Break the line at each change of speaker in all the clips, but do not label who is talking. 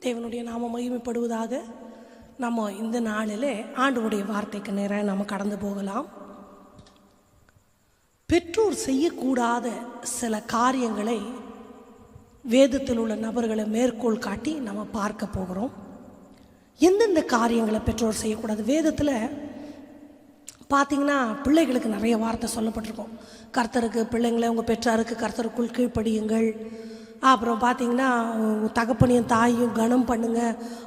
தேவனுடைய நாம மகிமைப்படுவதாக. நம்ம இந்த நாளிலே ஆண்டவருடைய வார்த்தைக்கு நேராக நம்ம கடந்து போகலாம். பெற்றோர் செய்யக்கூடாத சில காரியங்களை வேதத்தில் உள்ள நபர்களை மேற்கோள் காட்டி நம்ம பார்க்க போகிறோம். எந்தெந்த காரியங்களை பெற்றோர் செய்யக்கூடாது? வேதத்தில் பார்த்திங்கன்னா பிள்ளைகளுக்கு நிறைய வார்த்தை சொல்லப்பட்டிருக்கும். கர்த்தருக்கு பிள்ளைங்களை உங்கள் பெற்றாருக்கு கர்த்தருக்குள் கீழ்ப்படியுங்கள். அப்புறம் பார்த்திங்கன்னா தகப்பனையும் தாயும் கனம் பண்ணுங்க,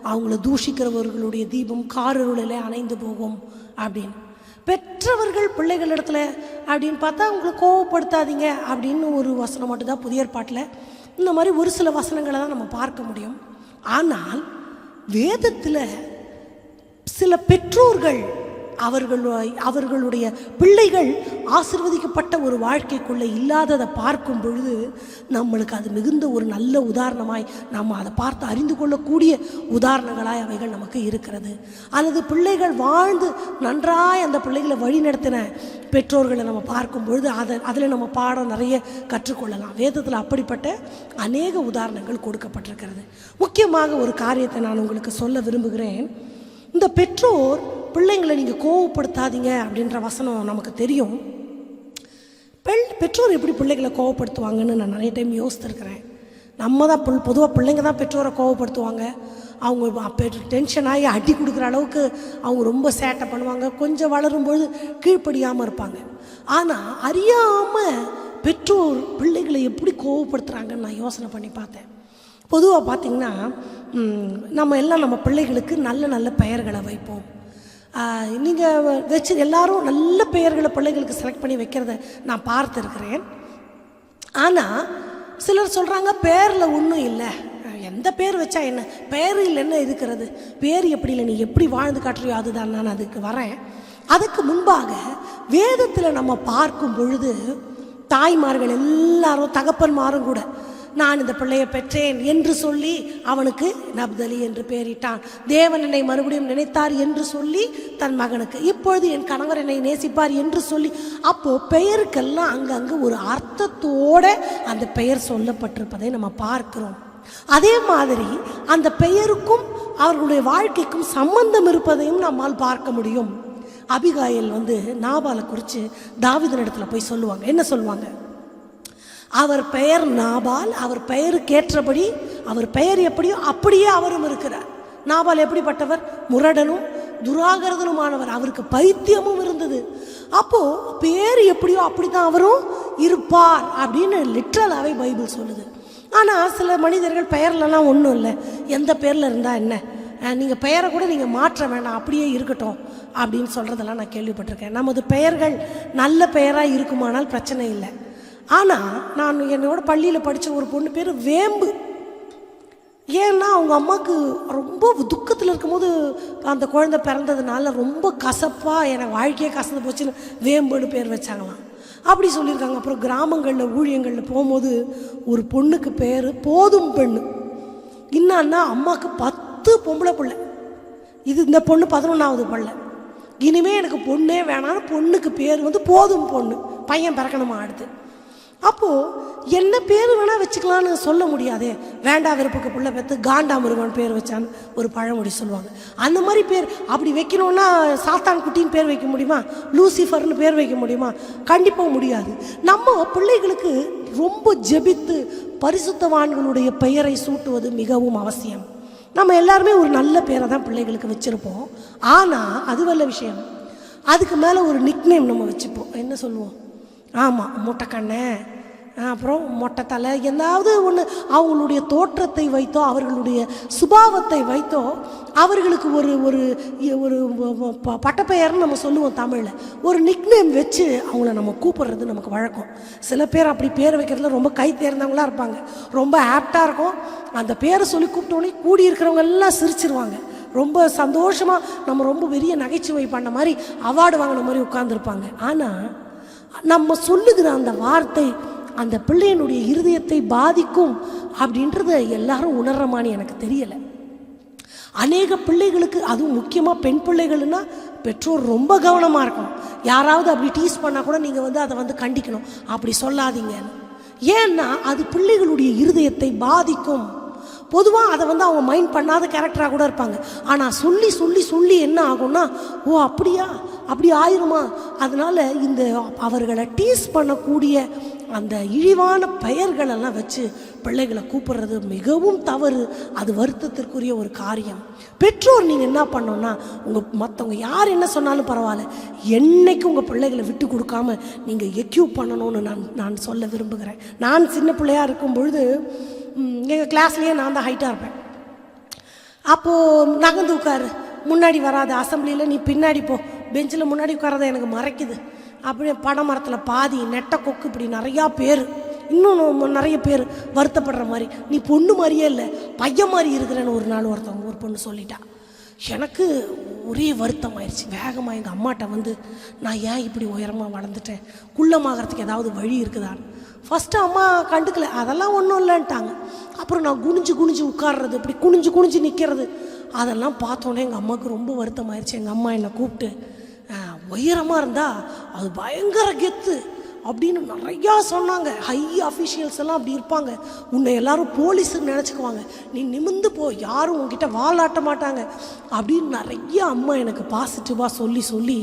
அவங்கள தூஷிக்கிறவர்களுடைய தீபம் காரிருளிலே அணைந்து போகும் அப்படின்னு. பெற்றவர்கள் பிள்ளைகளிடத்துல அப்படின்னு பார்த்தா அவங்களை கோவப்படுத்தாதீங்க அப்படின்னு ஒரு வசனம் மட்டும்தான் புதிய ஏற்பாட்டில். இந்த மாதிரி ஒரு சில வசனங்களை தான் நம்ம பார்க்க முடியும். ஆனால் வேதத்தில் சில பெற்றோர்கள் அவர்களுடைய பிள்ளைகள் ஆசீர்வதிக்கப்பட்ட ஒரு வாழ்க்கைக்குள்ளே இல்லாததை பார்க்கும் பொழுது நம்மளுக்கு அது மிகுந்த ஒரு நல்ல உதாரணமாய் நம்ம அதை பார்த்து அறிந்து கொள்ளக்கூடிய உதாரணங்களாய் அவைகள் நமக்கு இருக்கிறது. அல்லது பிள்ளைகள் வாழ்ந்து நன்றாய் அந்த பிள்ளைகளை வழி நடத்தின பெற்றோர்களை நம்ம பார்க்கும் பொழுது அதில் நம்ம பாடம் நிறைய கற்றுக்கொள்ளலாம். வேதத்தில் அப்படிப்பட்ட அநேக உதாரணங்கள் கொடுக்கப்பட்டிருக்கிறது. முக்கியமாக ஒரு காரியத்தை நான் உங்களுக்கு சொல்ல விரும்புகிறேன். இந்த பெற்றோர் பிள்ளைங்களை நீங்கள் கோவப்படுத்தாதீங்க அப்படின்ற வசனம் நமக்கு தெரியும். பெற்றோர் எப்படி பிள்ளைகளை கோவப்படுத்துவாங்கன்னு நான் நிறைய டைம் யோசித்துருக்கிறேன். நம்ம தான் பொதுவாக பிள்ளைங்க தான் பெற்றோரை கோவப்படுத்துவாங்க. அவங்க டென்ஷன் ஆகி அடி கொடுக்குற அளவுக்கு அவங்க ரொம்ப சேட்டை பண்ணுவாங்க. கொஞ்சம் வளரும்பொழுது கீழ்ப்படியாமல் இருப்பாங்க. ஆனால் அறியாமல் பெற்றோர் பிள்ளைகளை எப்படி கோவப்படுத்துகிறாங்கன்னு நான் யோசனை பண்ணி பார்த்தேன். பொதுவாக பார்த்திங்கன்னா நம்ம பிள்ளைகளுக்கு நல்ல நல்ல பெயர்களை வைப்போம். நீங்கள் எல்லாரும் நல்ல பெயர்களை பிள்ளைகளுக்கு செலக்ட் பண்ணி வைக்கிறத நான் பார்த்துருக்கிறேன். ஆனால் சிலர் சொல்கிறாங்க பேரில் ஒன்றும் இல்லை, எந்த பேர் வச்சா என்ன, பெயரில் என்ன இருக்கிறது, பேர் எப்படி இல்லை, நீ எப்படி வாழ்ந்து காட்டுறியோ அதுதான். நான் அதுக்கு வரேன். அதுக்கு முன்பாக வேதத்தில் நம்ம பார்க்கும் பொழுது தாய்மார்கள் எல்லாரும் தகப்பன்மாரும் கூட நான் இந்த பிள்ளையை பெற்றேன் என்று சொல்லி அவனுக்கு நப்தலி என்று பெயரிட்டான். தேவன் என்னை மறுபடியும் நினைத்தார் என்று சொல்லி தன் மகனுக்கு, இப்பொழுது என் கணவர் என்னை நேசிப்பார் என்று சொல்லி, அப்போது பெயருக்கெல்லாம் அங்கங்கே ஒரு அர்த்தத்தோட அந்த பெயர் சொல்லப்பட்டிருப்பதை நம்ம பார்க்கிறோம். அதே மாதிரி அந்த பெயருக்கும் அவர்களுடைய வாழ்க்கைக்கும் சம்பந்தம் இருப்பதையும் நம்மால் பார்க்க முடியும். அபிகாயில் நாபாலை குறித்து தாவீதினிடத்தில் போய் சொல்லுவாங்க. என்ன சொல்லுவாங்க? அவர் பெயர் நாபால், அவர் பெயருக்கேற்றபடி அவர் பெயர் எப்படியோ அப்படியே அவரும் இருக்கிறார். நாபால் எப்படிப்பட்டவர்? முரடனும் துராகரதனுமானவர். அவருக்கு பைத்தியமும் இருந்தது. அப்போது பேர் எப்படியோ அப்படி தான் அவரும் இருப்பார் அப்படின்னு லிட்ரலாகவே பைபிள் சொல்லுது. ஆனால் சில மனிதர்கள் பெயர்லலாம் ஒன்றும் இல்லை, எந்த பேரில் இருந்தால் என்ன, நீங்கள் பெயரை கூட நீங்கள் மாற்ற வேண்டாம், அப்படியே இருக்கட்டும் அப்படின்னு சொல்கிறதெல்லாம் நான் கேள்விப்பட்டிருக்கேன். நமது பெயர்கள் நல்ல பெயராக இருக்குமானால் பிரச்சனை இல்லை. ஆனால் நான் என்னோட பள்ளியில் படித்த ஒரு பொண்ணு பேர் வேம்பு. ஏன்னா அவங்க அம்மாவுக்கு ரொம்ப துக்கத்தில் இருக்கும்போது அந்த குழந்தை பிறந்ததுனால ரொம்ப கசப்பாக எனக்கு வாழ்க்கையே கசந்து போச்சுன்னு வேம்புன்னு பேர் வச்சாங்களாம். அப்படி சொல்லியிருக்காங்க. அப்புறம் கிராமங்களில் ஊழியங்களில் போகும்போது ஒரு பொண்ணுக்கு பேர் போதும் பெண்ணு. என்னன்னா அம்மாவுக்கு 10 பொம்பளை பிள்ளை, இந்த பொண்ணு 11வது பிள்ளை. இனிமேல் எனக்கு பொண்ணே வேணான்னு பொண்ணுக்கு பேர் போதும் பொண்ணு, பையன் பிறக்கணுமா அடுத்து. அப்போது என்ன பேர் வேணால் வச்சுக்கலான்னு சொல்ல முடியாதே. வேண்டா வெறுப்புக்கு பிள்ளை பெற்று காண்டா முருகன் பேர் வச்சான்னு ஒரு பழமொழி சொல்லுவாங்க. அந்த மாதிரி பேர் அப்படி வைக்கணும்னா சாத்தான் குட்டின்னு பேர் வைக்க முடியுமா? லூசிஃபர்னு பேர் வைக்க முடியுமா? கண்டிப்பாக முடியாது. நம்ம பிள்ளைகளுக்கு ரொம்ப ஜெபித்து பரிசுத்தவான்களுடைய பெயரை சூட்டுவது மிகவும் அவசியம். நம்ம எல்லாருமே ஒரு நல்ல பேரை தான் பிள்ளைகளுக்கு வச்சுருப்போம். ஆனால் அதுவல்ல விஷயம். அதுக்கு மேலே ஒரு நிக்நேம் நம்ம வச்சுப்போம். என்ன சொல்லுவோம்? ஆமாம், மூட்டைக்கண்ணை, அப்புறம் மொட்டை தலை, ஏதாவது ஒன்று அவங்களுடைய தோற்றத்தை வைத்தோ அவர்களுடைய சுபாவத்தை வைத்தோ அவர்களுக்கு ஒரு ஒரு ஒரு பட்டப்பெயர்னு நம்ம சொல்லுவோம் தமிழில். ஒரு நிக்நேம் வச்சு அவங்கள நம்ம கூப்பிடுறது நமக்கு வழக்கம். சில பேர் அப்படி பேர் வைக்கிறதுல ரொம்ப கை தேர்ந்தவங்களாக இருப்பாங்க, ரொம்ப ஆப்டாக இருக்கும். அந்த பேரை சொல்லி கூப்பிட்டோன்னே கூடி இருக்கிறவங்க எல்லாம் சிரிச்சிருவாங்க. ரொம்ப சந்தோஷமாக நம்ம ரொம்ப பெரிய நகைச்சுவை பண்ண மாதிரி அவார்டு வாங்கின மாதிரி உட்கார்ந்துருப்பாங்க. ஆனால் நம்ம சொல்லுகிற அந்த வார்த்தை அந்த பிள்ளையினுடைய இருதயத்தை பாதிக்கும் அப்படின்றத எல்லாரும் உணர்றமான்னு எனக்கு தெரியலை. அநேக பிள்ளைகளுக்கு, அதுவும் முக்கியமாக பெண் பிள்ளைகள்னா பெற்றோர் ரொம்ப கவனமாக இருக்கணும். யாராவது அப்படி டீஸ் பண்ணால் கூட நீங்கள் அதை கண்டிக்கணும், அப்படி சொல்லாதீங்கன்னு. ஏன்னா அது பிள்ளைகளுடைய இருதயத்தை பாதிக்கும். பொதுவாக அதை வந்து அவங்க மைண்ட் பண்ணாத கேரக்டராக கூட இருப்பாங்க. ஆனால் சொல்லி சொல்லி சொல்லி என்ன ஆகும்னா, ஓ அப்படியா, அப்படி ஆயிருமா. அதனால் இந்த அவர்களை டீஸ் பண்ணக்கூடிய அந்த இழிவான பெயர்களெல்லாம் வச்சு பிள்ளைகளை கூப்பிடுறது மிகவும் தவறு. அது வருத்தத்திற்குரிய ஒரு காரியம். பெற்றோர் நீங்கள் என்ன பண்ணோன்னா, மற்றவங்க யார் என்ன சொன்னாலும் பரவாயில்ல, என்னைக்கு உங்கள் பிள்ளைகளை விட்டு கொடுக்காம நீங்கள் எக்யூப் பண்ணணும்னு நான் சொல்ல விரும்புகிறேன். நான் சின்ன பிள்ளையாக இருக்கும் பொழுது எங்கள் கிளாஸ்லேயே நான் தான் ஹைட்டாக இருப்பேன். அப்போது நகர்ந்து உட்காரு, முன்னாடி வராது, அசம்பிளியில் நீ பின்னாடி போ, பெஞ்சில் முன்னாடி உட்காரத எனக்கு மறைக்குது அப்படி பனைமரத்தில் பாதி நெட்ட கொக்கு இப்படி நிறையா பேர், இன்னும் நிறைய பேர் வருத்தப்படுற மாதிரி, நீ பொண்ணு மாதிரியே இல்லை பையன் மாதிரி இருக்கிறேன்னு ஒரு நாள் ஒருத்தவங்க ஒரு பொண்ணு சொல்லிட்டா. எனக்கு ஒரே வருத்தம் ஆயிடுச்சு. வேகமாக எங்கள் அம்மாட்ட வந்து, நான் ஏன் இப்படி உயரமாக வளர்ந்துட்டேன், குள்ளமாகறதுக்கு ஏதாவது வழி இருக்குதான்னு. ஃபஸ்ட்டு அம்மா கண்டுக்கல, அதெல்லாம் ஒன்றும் இல்லைன்ட்டாங்க. அப்புறம் நான் குனிஞ்சு குனிஞ்சு உட்கார்றது, இப்படி குனிஞ்சு குனிஞ்சு நிற்கிறது, அதெல்லாம் பார்த்தோன்னே எங்கள் அம்மாவுக்கு ரொம்ப வருத்தம் ஆயிடுச்சு. எங்கள் அம்மா என்னை கூப்பிட்டு, உயரமாக இருந்தால் அது பயங்கர கெத்து அப்படின்னு நிறையா சொன்னாங்க. ஹை அஃபிஷியல்ஸ் எல்லாம் அப்படி இருப்பாங்க, உன்னை எல்லாரும் போலீஸுன்னு நினச்சிக்குவாங்க, நீ நிமிந்து போ, யாரும் உங்ககிட்ட வாலாட்ட மாட்டாங்க அப்படின்னு நிறைய அம்மா எனக்கு பாசிட்டிவாக சொல்லி சொல்லி,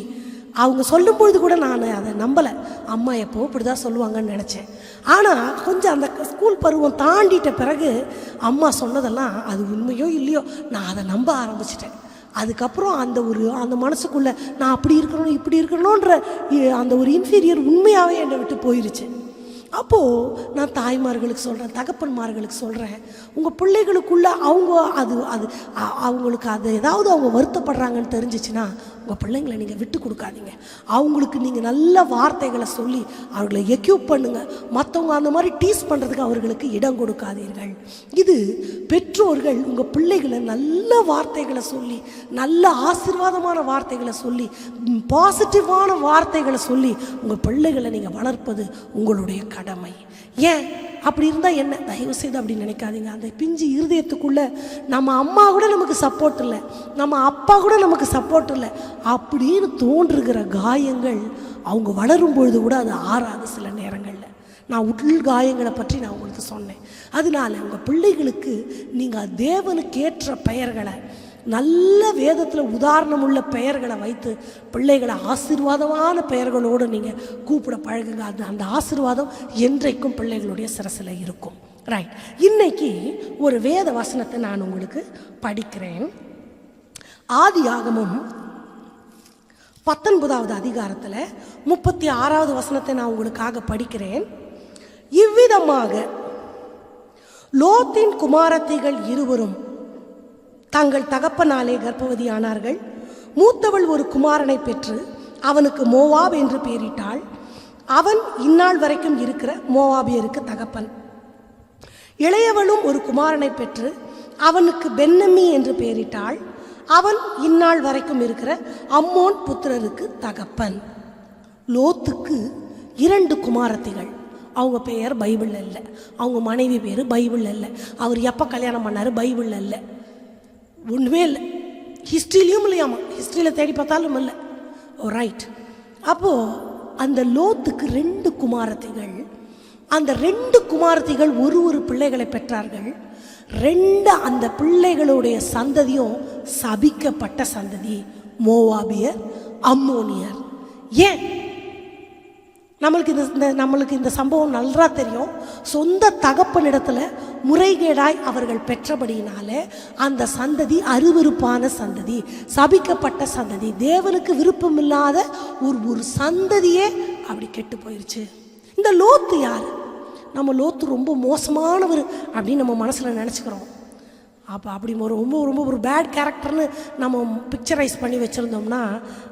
அவங்க சொல்லும் பொழுது கூட நான் அதை நம்பலை. அம்மா எப்போ இப்படி தான் சொல்லுவாங்கன்னு நினச்சேன். ஆனால் கொஞ்சம் அந்த ஸ்கூல் பருவம் தாண்டிட்ட பிறகு அம்மா சொன்னதெல்லாம் அது உண்மையோ இல்லையோ நான் அதை நம்ப ஆரம்பிச்சிட்டேன். அதுக்கப்புறம் அந்த மனசுக்குள்ளே நான் அப்படி இருக்கணும் இப்படி இருக்கணுன்ற அந்த ஒரு இன்ஃபீரியர் உண்மையாகவே என்னை விட்டு போயிருச்சு. அப்போது நான் தாய்மார்களுக்கு சொல்கிறேன், தகப்பன்மார்களுக்கு சொல்கிறேன், உங்கள் பிள்ளைகளுக்குள்ளே அவங்களுக்கு அது ஏதாவது அவங்க வருத்தப்படுறாங்கன்னு தெரிஞ்சிச்சுன்னா உங்கள் பிள்ளைங்களை நீங்கள் விட்டு கொடுக்காதீங்க. அவங்களுக்கு நீங்கள் நல்ல வார்த்தைகளை சொல்லி அவர்களை எக்யூப் பண்ணுங்கள். மற்றவங்க அந்த மாதிரி டீஸ் பண்ணுறதுக்கு அவர்களுக்கு இடம் கொடுக்காதீர்கள். இது பெற்றோர்கள் உங்கள் பிள்ளைகளை நல்ல வார்த்தைகளை சொல்லி, நல்ல ஆசீர்வாதமான வார்த்தைகளை சொல்லி, பாசிட்டிவான வார்த்தைகளை சொல்லி உங்கள் பிள்ளைகளை நீங்கள் வளர்ப்பது உங்களுடைய கடமை. ஏன் அப்படி இருந்தால் என்ன, தயவு செய்து அப்படி நினைக்காதீங்க. அந்த பிஞ்சு இருதயத்துக்குள்ளே நம்ம அம்மா கூட நமக்கு சப்போர்ட் இல்லை, நம்ம அப்பா கூட நமக்கு சப்போர்ட் இல்லை அப்படின்னு தோன்றுகிற காயங்கள் அவங்க வளரும் பொழுது கூட அது ஆறாது. சில நேரங்களில் நான் உள் காயங்களை பற்றி நான் உங்களுக்கு சொன்னேன். அதனால உங்கள் பிள்ளைகளுக்கு நீங்கள் தேவனுக்கேற்ற பெயர்களை, நல்ல வேதத்தில் உதாரணம் உள்ள பெயர்களை வைத்து பிள்ளைகளை ஆசீர்வாதமான பெயர்களோடு நீங்கள் கூப்பிட பழகுங்க. அந்த ஆசீர்வாதம் என்றைக்கும் பிள்ளைகளுடைய சிரசில் இருக்கும். ரைட், இன்னைக்கு ஒரு வேத வசனத்தை நான் உங்களுக்கு படிக்கிறேன். ஆதியாகமம் 19வது அதிகாரத்தில் 36வது வசனத்தை நான் உங்களுக்காக படிக்கிறேன். இவ்விதமாக லோத்தின் குமாரத்திகள் இருவரும் தங்கள் தகப்பனாலே கர்ப்பவதியானார்கள். மூத்தவள் ஒரு குமாரனை பெற்று அவனுக்கு மோவாப் என்று பெயரிட்டாள். அவன் இந்நாள் வரைக்கும் இருக்கிற மோவாபியருக்கு தகப்பன். இளையவளும் ஒரு குமாரனை பெற்று அவனுக்கு பென்னம்மி என்று பெயரிட்டாள். அவன் இந்நாள் வரைக்கும் இருக்கிற அம்மோன் புத்திரருக்கு தகப்பன். லோத்துக்கு 2 குமாரத்திகள். அவங்க பெயர் பைபிளில் இல்லை, அவங்க மனைவி பேர் பைபிளில் இல்லை, அவர் எப்போ கல்யாணம் பண்ணார் பைபிளில் இல்லை, ஒன்றுமே இல்லை, ஹிஸ்ட்ரிலையும் இல்லையாமா, ஹிஸ்ட்ரியில் தேடி பார்த்தாலும் இல்லை. ரைட், அப்போது அந்த லோத்துக்கு 2 குமாரத்திகள். அந்த 2 குமாரத்திகள் ஒரு பிள்ளைகளை பெற்றார்கள். 2 அந்த பிள்ளைகளுடைய சந்ததியும் சபிக்கப்பட்ட சந்ததி, மோவாபியர், அம்மோனியர். ஏன் நம்மளுக்கு இந்த சம்பவம் நல்லா தெரியும். சொந்த தகப்பனிடத்தில் முறைகேடாய் அவர்கள் பெற்றபடியினாலே அந்த சந்ததி அருவருப்பான சந்ததி, சபிக்கப்பட்ட சந்ததி, தேவனுக்கு விருப்பமில்லாத ஒரு சந்ததியே அப்படி கெட்டு போயிடுச்சு. இந்த லோத்து யார்? நம்ம லோத்து ரொம்ப மோசமானவர் அப்படின்னு நம்ம மனசில் நினச்சிக்கிறோம். அப்படி ரொம்ப ஒரு பேட் கேரக்டர்னு நம்ம பிக்சரைஸ் பண்ணி வச்சுருந்தோம்னா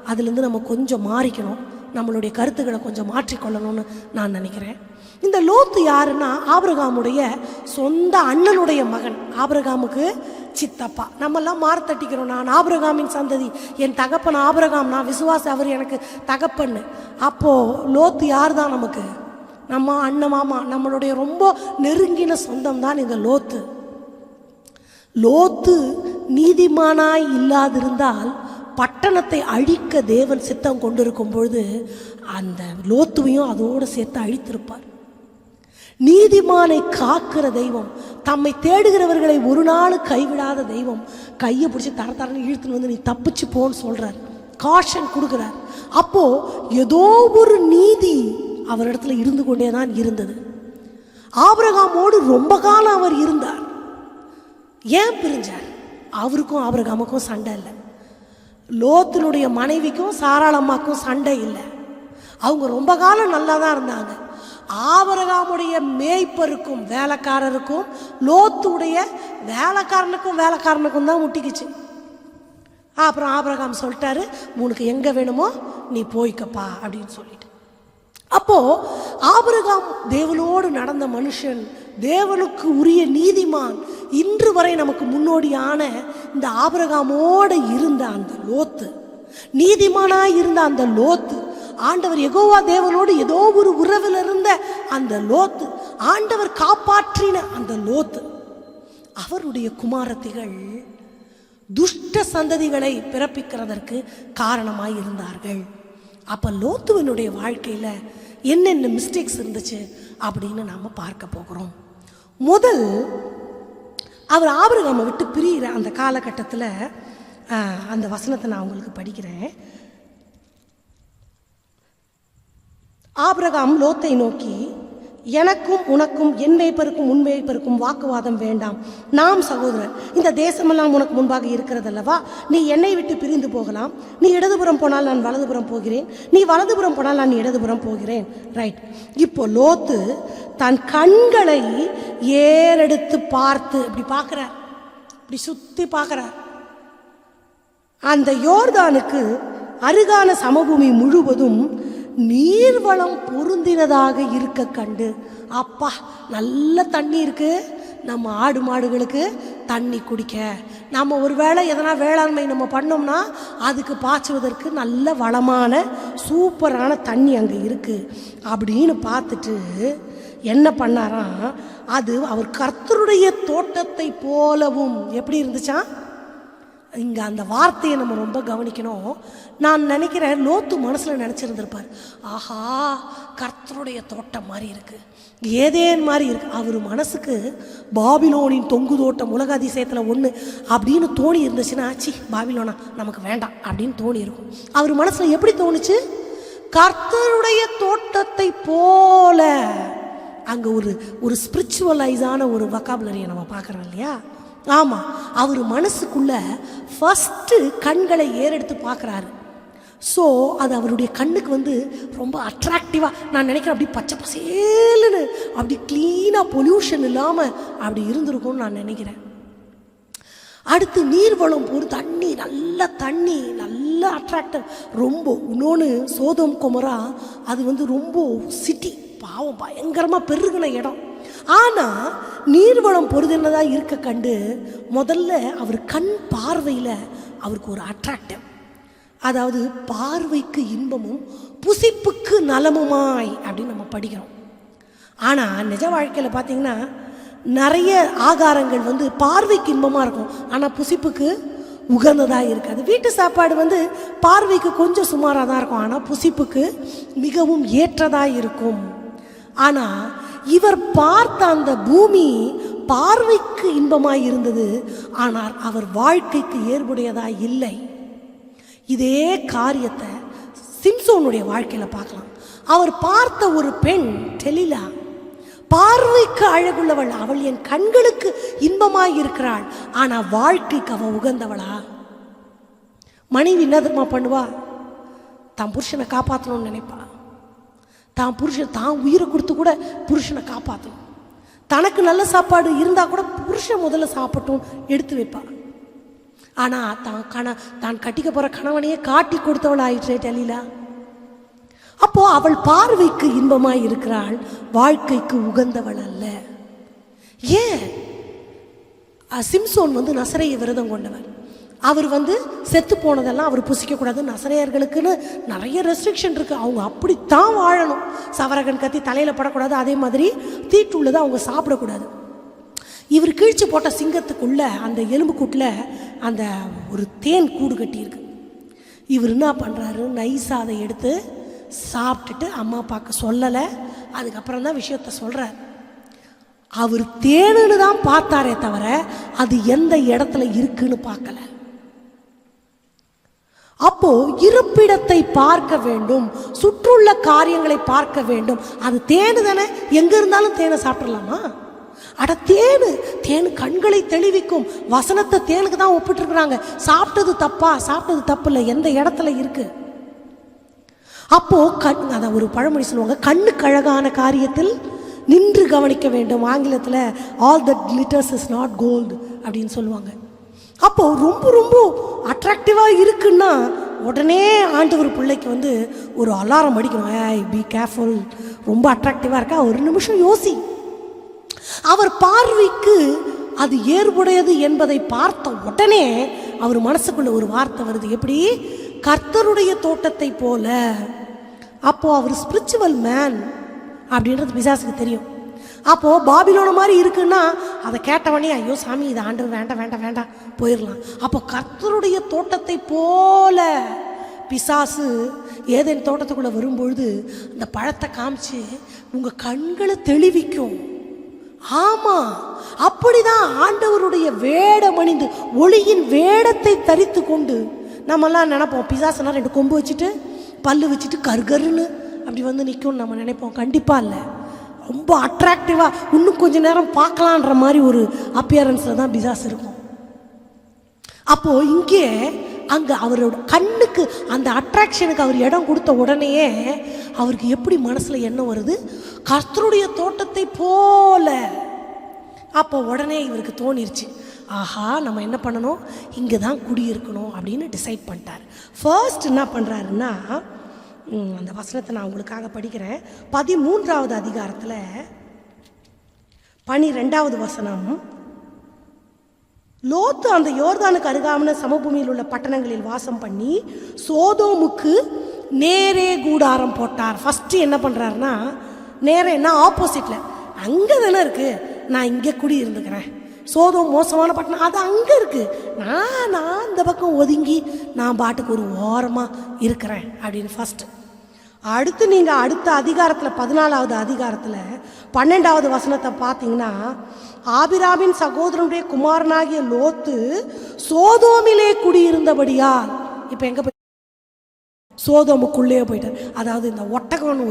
அதுலேருந்து நம்ம கொஞ்சம் மாறிக்கணும், நம்மளுடைய கருத்துக்களை கொஞ்சம் மாற்றிக்கொள்ளணும்னு நான் நினைக்கிறேன். இந்த லோத்து யாருன்னா ஆபிரகாமுடைய சொந்த அண்ணனுடைய மகன், ஆபிரகாமுக்கு சித்தப்பா. நம்மெல்லாம் மார்த்தட்டிக்கிறோம், நான் ஆபிரகாமின் சந்ததி, என் தகப்பன் ஆபிரகாம், நான் விசுவாசி, அவர் எனக்கு தகப்பன்னு. அப்போது லோத்து யார் தான் நமக்கு? நம்ம அண்ணன் மாமா, நம்மளுடைய ரொம்ப நெருங்கின சொந்தம் தான் இந்த லோத்து. லோத்து நீதிமானாய் இல்லாதிருந்தால் பட்டணத்தை அழிக்க தேவன் சித்தம் கொண்டிருக்கும் பொழுது அந்த லோத்துவையும் அதோடு சேர்த்து அழித்திருப்பார். நீதிமானை காக்கிற தெய்வம் தம்மை தேடுகிறவர்களை ஒரு நாள் கைவிடாத தெய்வம் கையை பிடிச்சி தரன்னு இழுத்துன்னு வந்து நீ தப்பிச்சு போன்னு சொல்றார், காஷன் கொடுக்குறார். அப்போ ஏதோ ஒரு நீதி அவரிடத்துல இருந்து கொண்டே தான் இருந்தது. ஆபிரகாமோடு ரொம்ப காலம் அவர் இருந்தார். ஏன் பிரிஞ்சார்? அவருக்கும் ஆபிரகாமுக்கும் சண்டை இல்லை, லோத்தினுடைய மனைவிக்கும் சாராளம்மாக்கும் சண்டை இல்லை. அவங்க ரொம்ப காலம் நல்லா தான் இருந்தாங்க. ஆபிரகாமுடைய மேய்ப்பருக்கும் வேலைக்காரருக்கும் லோத்துடைய வேலைக்காரனுக்கும் தான் முட்டிக்குச்சு. அப்புறம் ஆபிரகாம் சொல்லிட்டாரு, உனக்கு எங்க வேணுமோ நீ போய்க்கப்பா அப்படின்னு சொல்லிட்டு. அப்போ ஆபிரகாம் தேவனோடு நடந்த மனுஷன், தேவனுக்கு உரிய நீதிமான். இன்று வரை நமக்கு முன்னோடியான இந்த ஆபிரகாமோடு இருந்த அந்த லோத்து, நீதிமானாய் இருந்த அந்த லோத்து, ஆண்டவர் யெகோவா தேவனோடு ஏதோ ஒரு உறவில் இருந்த அந்த லோத்து, ஆண்டவர் காப்பாற்றின அந்த லோத்து, அவருடைய குமாரத்திகள் துஷ்ட சந்ததிகளை பிறப்பிக்கிறதற்கு காரணமாய் இருந்தார்கள். அப்ப லோத்துவனுடைய வாழ்க்கையில என்னென்ன மிஸ்டேக்ஸ் இருந்துச்சு அப்படின்னு நாம பார்க்க போகிறோம். முதல், அவர் ஆபிரகாமை விட்டு பிரிகிற அந்த காலகட்டத்தில் அந்த வசனத்தை நான் உங்களுக்கு படிக்கிறேன். ஆபிரகாம் லோத்தை நோக்கி, எனக்கும் உனக்கும் என் மேய்ப்பருக்கும் உன் மேய்ப்பருக்கும் வாக்குவாதம் வேண்டாம், நாம் சகோதரர். இந்த தேசமெல்லாம் உனக்கு முன்பாக இருக்கிறதல்லவா, நீ என்னை விட்டு பிரிந்து போகலாம். நீ இடதுபுறம் போனால் நான் வலதுபுறம் போகிறேன், நீ வலதுபுறம் போனால் நான் இடதுபுறம் போகிறேன். ரைட். இப்போ லோத்து தன் கண்களை ஏறெடுத்து பார்த்து இப்படி பார்க்கிறார், இப்படி சுத்தி பார்க்கிறார். அந்த யோர்தானுக்கு அருகான சமபூமி முழுவதும் நீர்வளம் பொருந்தினதாக இருக்க கண்டு, அப்பா நல்ல தண்ணி இருக்கு, நம்ம ஆடு மாடுகளுக்கு தண்ணி குடிக்க, நம்ம ஒருவேளை எதனா வேளாண்மை நம்ம பண்ணோம்னா அதுக்கு பாய்ச்சுவதற்கு நல்ல வளமான சூப்பரான தண்ணி அங்கே இருக்கு அப்படின்னு பார்த்துட்டு என்ன பண்ணாராம், அது அவர் கர்த்தருடைய தோட்டத்தை போலவும் எப்படி இருந்துச்சான். இங்கே அந்த வார்த்தையை நம்ம ரொம்ப கவனிக்கணும். நான் நினைக்கிறேன் லோத்து மனசில் நினச்சிருந்திருப்பார், ஆஹா கர்த்தருடைய தோட்டம் மாதிரி இருக்கு, ஏதேன் மாதிரி இருக்கு. அவர் மனசுக்கு பாபிலோனின் தொங்கு தோட்டம் உலக அதிசயத்தில் ஒன்று அப்படின்னு தோணி இருந்துச்சுன்னா, ஆச்சு பாபிலோனா நமக்கு வேண்டாம் அப்படின்னு தோணி இருக்கும். அவர் மனசில் எப்படி தோணுச்சு, கர்த்தருடைய தோட்டத்தை போல. அங்கே ஒரு ஸ்பிரிச்சுவலைஸான ஒரு வொக்காபுலரியை நம்ம பார்க்குறோம் இல்லையா. ஆமாம், அவர் மனசுக்குள்ள ஃபஸ்ட்டு கண்களை ஏறெடுத்து பார்க்குறாரு. ஸோ அது அவருடைய கண்ணுக்கு ரொம்ப அட்ராக்டிவாக, நான் நினைக்கிறேன் அப்படி பச்சை பசேலுன்னு அப்படி க்ளீனாக பொல்யூஷன் இல்லாமல் அப்படி இருந்திருக்கும்னு நான் நினைக்கிறேன். அடுத்து நீர்வளம் ஒரு தண்ணி, நல்ல தண்ணி, நல்ல அட்ராக்டிவ். ரொம்ப இன்னொன்று சோதோம் கொமரா அது ரொம்ப சிட்டி, பாவம் பயங்கரமாக பெருகின இடம். ஆனால் நீர்வளம் பொருதினதாக இருக்க கண்டு முதல்ல அவர் கண் பார்வையில் அவருக்கு ஒரு அட்ராக்டிவ், அதாவது பார்வைக்கு இன்பமும் புசிப்புக்கு நலமுமாய் அப்படின்னு நம்ம படிக்கிறோம். ஆனால் நிஜ வாழ்க்கையில் பார்த்தீங்கன்னா நிறைய ஆகாரங்கள் பார்வைக்கு இன்பமாக இருக்கும், ஆனால் புசிப்புக்கு உகந்ததாக இருக்காது. வீட்டு சாப்பாடு பார்வைக்கு கொஞ்சம் சுமாராக தான் இருக்கும், ஆனால் புசிப்புக்கு மிகவும் ஏற்றதாக இருக்கும். ஆனால் இவர் பார்த்த அந்த பூமி பார்வைக்கு இன்பமாய் இருந்தது, ஆனால் அவர் வாழ்க்கைக்கு ஏற்புடையதாய் இல்லை. இதே காரியத்தை சிம்சோனுடைய வாழ்க்கையில் பார்க்கலாம். அவர் பார்த்த ஒரு பெண் டெலிலா, பார்வைக்கு அழகுள்ளவள், அவள் என் கண்களுக்கு இன்பமாய் இருக்கிறாள், ஆனால் வாழ்க்கைக்கு அவள் உகந்தவளா? மனைவி என்ன தெரியுமா பண்ணுவா, தான் புருஷனை காப்பாற்றணும்னு நினைப்பா. தான் உயிரை கொடுத்து கூட புருஷனை காப்பாற்றணும். தனக்கு நல்ல சாப்பாடு இருந்தால் கூட புருஷன் முதல்ல சாப்பிட்டும் எடுத்து வைப்பா. ஆனால் தான் கட்டிக்க போகிற கணவனையே காட்டி கொடுத்தவள் ஆயிற்றே டெலிலா. அப்போ அவள் பார்வைக்கு இன்பமாய் இருக்கிறாள், வாழ்க்கைக்கு உகந்தவள் அல்ல. ஏன்? சிம்சோன் நசரேய விரதம் கொண்டவர். அவர் செத்து போனதெல்லாம் அவர் புசிக்கக்கூடாது. நசரேயர்களுக்குன்னு நிறைய ரெஸ்ட்ரிக்ஷன் இருக்குது, அவங்க அப்படித்தான் வாழணும். சவரகன் கத்தி தலையில் படக்கூடாது, அதே மாதிரி தீட்டுள்ளதை அவங்க சாப்பிடக்கூடாது. இவர் கிழிச்சு போட்ட சிங்கத்துக்குள்ள அந்த எலும்பு கூட்டில் அந்த ஒரு தேன் கூடு கட்டியிருக்கு. இவர் என்ன பண்ணுறாரு, நைஸாக அதை எடுத்து சாப்பிட்டுட்டு அம்மா அப்பாவுக்கு சொல்லலை, அதுக்கப்புறம் தான் விஷயத்த சொல்கிறார். அவர் தேனுன்னு தான் பார்த்தாரே தவிர அது எந்த இடத்துல இருக்குன்னு பார்க்கல. அப்போ இருப்பிடத்தை பார்க்க வேண்டும், சுற்றுள்ள காரியங்களை பார்க்க வேண்டும். அது தேனு தானே, எங்க இருந்தாலும் தேனை சாப்பிடலாமா? அட தேனு, தேனு கண்களை தெளிவிக்கும். வசனத்தை தேனுக்கு தான் ஒப்பிட்டு இருக்கிறாங்க. சாப்பிட்டது தப்பா? சாப்பிட்டது தப்பு இல்லை, எந்த இடத்துல இருக்கு. அப்போ அதை ஒரு பழமொழி சொல்லுவாங்க, கண்ணுக்கு அழகான காரியத்தில் நின்று கவனிக்க வேண்டும். ஆங்கிலத்தில் all that glitters is not gold அப்படின்னு சொல்லுவாங்க. அப்போ ரொம்ப ரொம்ப அட்ராக்டிவாக இருக்குன்னா உடனே ஆண்டவர் பிள்ளைக்கு ஒரு அலாரம் அடிக்கணும். ஏய் பி கேர்ஃபுல், ரொம்ப அட்ராக்டிவாக இருக்கா, ஒரு நிமிஷம் யோசி. அவர் பார்வைக்கு அது ஏற்புடையது என்பதை பார்த்த உடனே அவர் மனசுக்குள்ள ஒரு வார்த்தை வருது, எப்படி? கர்த்தருடைய தோட்டத்தை போல. அப்போ அவர் ஸ்பிரிச்சுவல் மேன் அப்படின்றது பிசாசுக்கு தெரியும். அப்போ பாபிலோன மாதிரி இருக்குன்னா அதை கேட்டவனே ஐயோ சாமி இது ஆண்டவர் வேண்டாம் வேண்டாம் வேண்டாம் போயிடலாம். அப்போ கர்த்தருடைய தோட்டத்தை போல பிசாசு ஏதேன் தோட்டத்துக்குள்ள வரும்பொழுது அந்த பழத்தை காமிச்சு உங்க கண்களை தெளிவிக்கும். ஆமா, அப்படிதான் ஆண்டவருடைய வேடம் அணிந்து ஒளியின் வேடத்தை தரித்து கொண்டு நம்மெல்லாம் நினைப்போம், பிசாசுனா 2 கொம்பு வச்சுட்டு பல்லு வச்சுட்டு கருகருன்னு அப்படி நிற்கும் நம்ம நினைப்போம். கண்டிப்பா இல்லை, ரொம்ப அட்ராக்டிவாக இன்னும் கொஞ்ச நேரம் பார்க்கலான்ற மாதிரி ஒரு அப்பியரன்ஸில் தான் பிசாஸ் இருக்கும். அப்போது இங்கே அங்கே அவரோட கண்ணுக்கு அந்த அட்ராக்ஷனுக்கு அவர் இடம் கொடுத்த உடனேயே அவருக்கு எப்படி மனசில் என்ன வருது? கர்த்தருடைய தோட்டத்தை போல. அப்போ உடனே இவருக்கு தோணிருச்சு, ஆஹா நம்ம என்ன பண்ணணும், இங்கே தான் குடியிருக்கணும் அப்படின்னு டிசைட் பண்ணிட்டார். ஃபர்ஸ்ட் என்ன பண்ணுறாருன்னா, அந்த வசனத்தை நான் உங்களுக்காக படிக்கிறேன். 13வது அதிகாரத்தில் 12வது வசனம். லோத்து அந்த யோர்தானுக்கு அருகாமையான சமபூமியில் உள்ள பட்டணங்களில் வாசம் பண்ணி சோதோமுக்கு நேரே கூடாரம் போட்டார். ஃபர்ஸ்ட் என்ன பண்றாருன்னா, நேரே என்ன ஆப்போசிட்ல, அங்கே தானே இருக்கு, நான் இங்கே குடி இருந்துக்கிறேன். சோதோம் மோசமான பட்டணம், அது அங்கே இருக்கு, நான் இந்த பக்கம் ஒதுங்கி நான் பாட்டுக்கு ஒரு ஓரமாக இருக்கிறேன் அப்படின்னு ஃபர்ஸ்ட். அடுத்து நீங்கள் அடுத்த அதிகாரத்தில் 14வது அதிகாரத்தில் 12வது வசனத்தை பார்த்தீங்கன்னா, ஆபிராமின் சகோதரனுடைய குமாரனாகிய லோத்து சோதோமிலே குடியிருந்தபடியால். இப்போ எங்கே போய் சோதோமுக்குள்ளே போயிட்டார். அதாவது இந்த ஒட்டகம்னு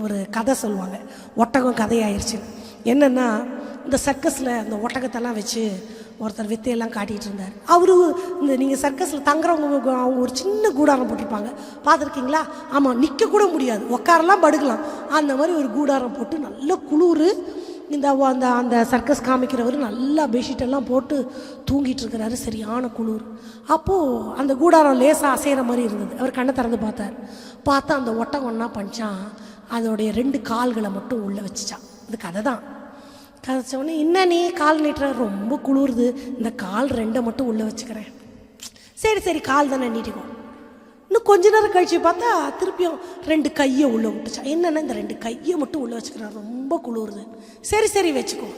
ஒரு கதை சொல்லுவாங்க, ஒட்டகம் கதையாயிருச்சு. என்னென்னா, இந்த சர்க்கஸில் அந்த ஒட்டகத்தெல்லாம் வச்சு ஒருத்தர் வித்தையெல்லாம் காட்டிகிட்டு இருந்தார். அவரு இந்த நீங்கள் சர்க்கஸில் தங்குறவங்க அவங்க ஒரு சின்ன கூடாரம் போட்டிருப்பாங்க, பார்த்துருக்கீங்களா? ஆமாம், நிற்க கூட முடியாது, உட்காரலாம் படுக்கலாம், அந்த மாதிரி ஒரு கூடாரம் போட்டு நல்ல குளிர். இந்த அந்த அந்த சர்க்கஸ் காமிக்கிறவர் நல்லா பெட்ஷீட்டெல்லாம் போட்டு தூங்கிட்டு இருக்கிறாரு, சரியான குளிர். அப்போது அந்த கூடாரம் லேசாக அசைகிற மாதிரி இருந்தது. அவர் கண்ணை திறந்து பார்த்தா அந்த ஒட்டகம் என்ன பண்ணிச்சான், அதோடைய 2 கால்களை மட்டும் உள்ளே வச்சுச்சான். இது கதை தான். கதைச்சோடனே, என்ன நீ கால் நீட்டுற, ரொம்ப குளிருது, இந்த கால் 2 மட்டும் உள்ளே வச்சுக்கிறேன். சரி கால் தானே நீட்டிக்கோ. இன்னும் கொஞ்ச நேரம் கழிச்சு பார்த்தா திருப்பியும் 2 கையை உள்ளே விட்டுச்சா. என்னென்னா, இந்த 2 கையை மட்டும் உள்ளே வச்சுக்கிறேன், ரொம்ப குளிருது. சரி வச்சுக்கோ.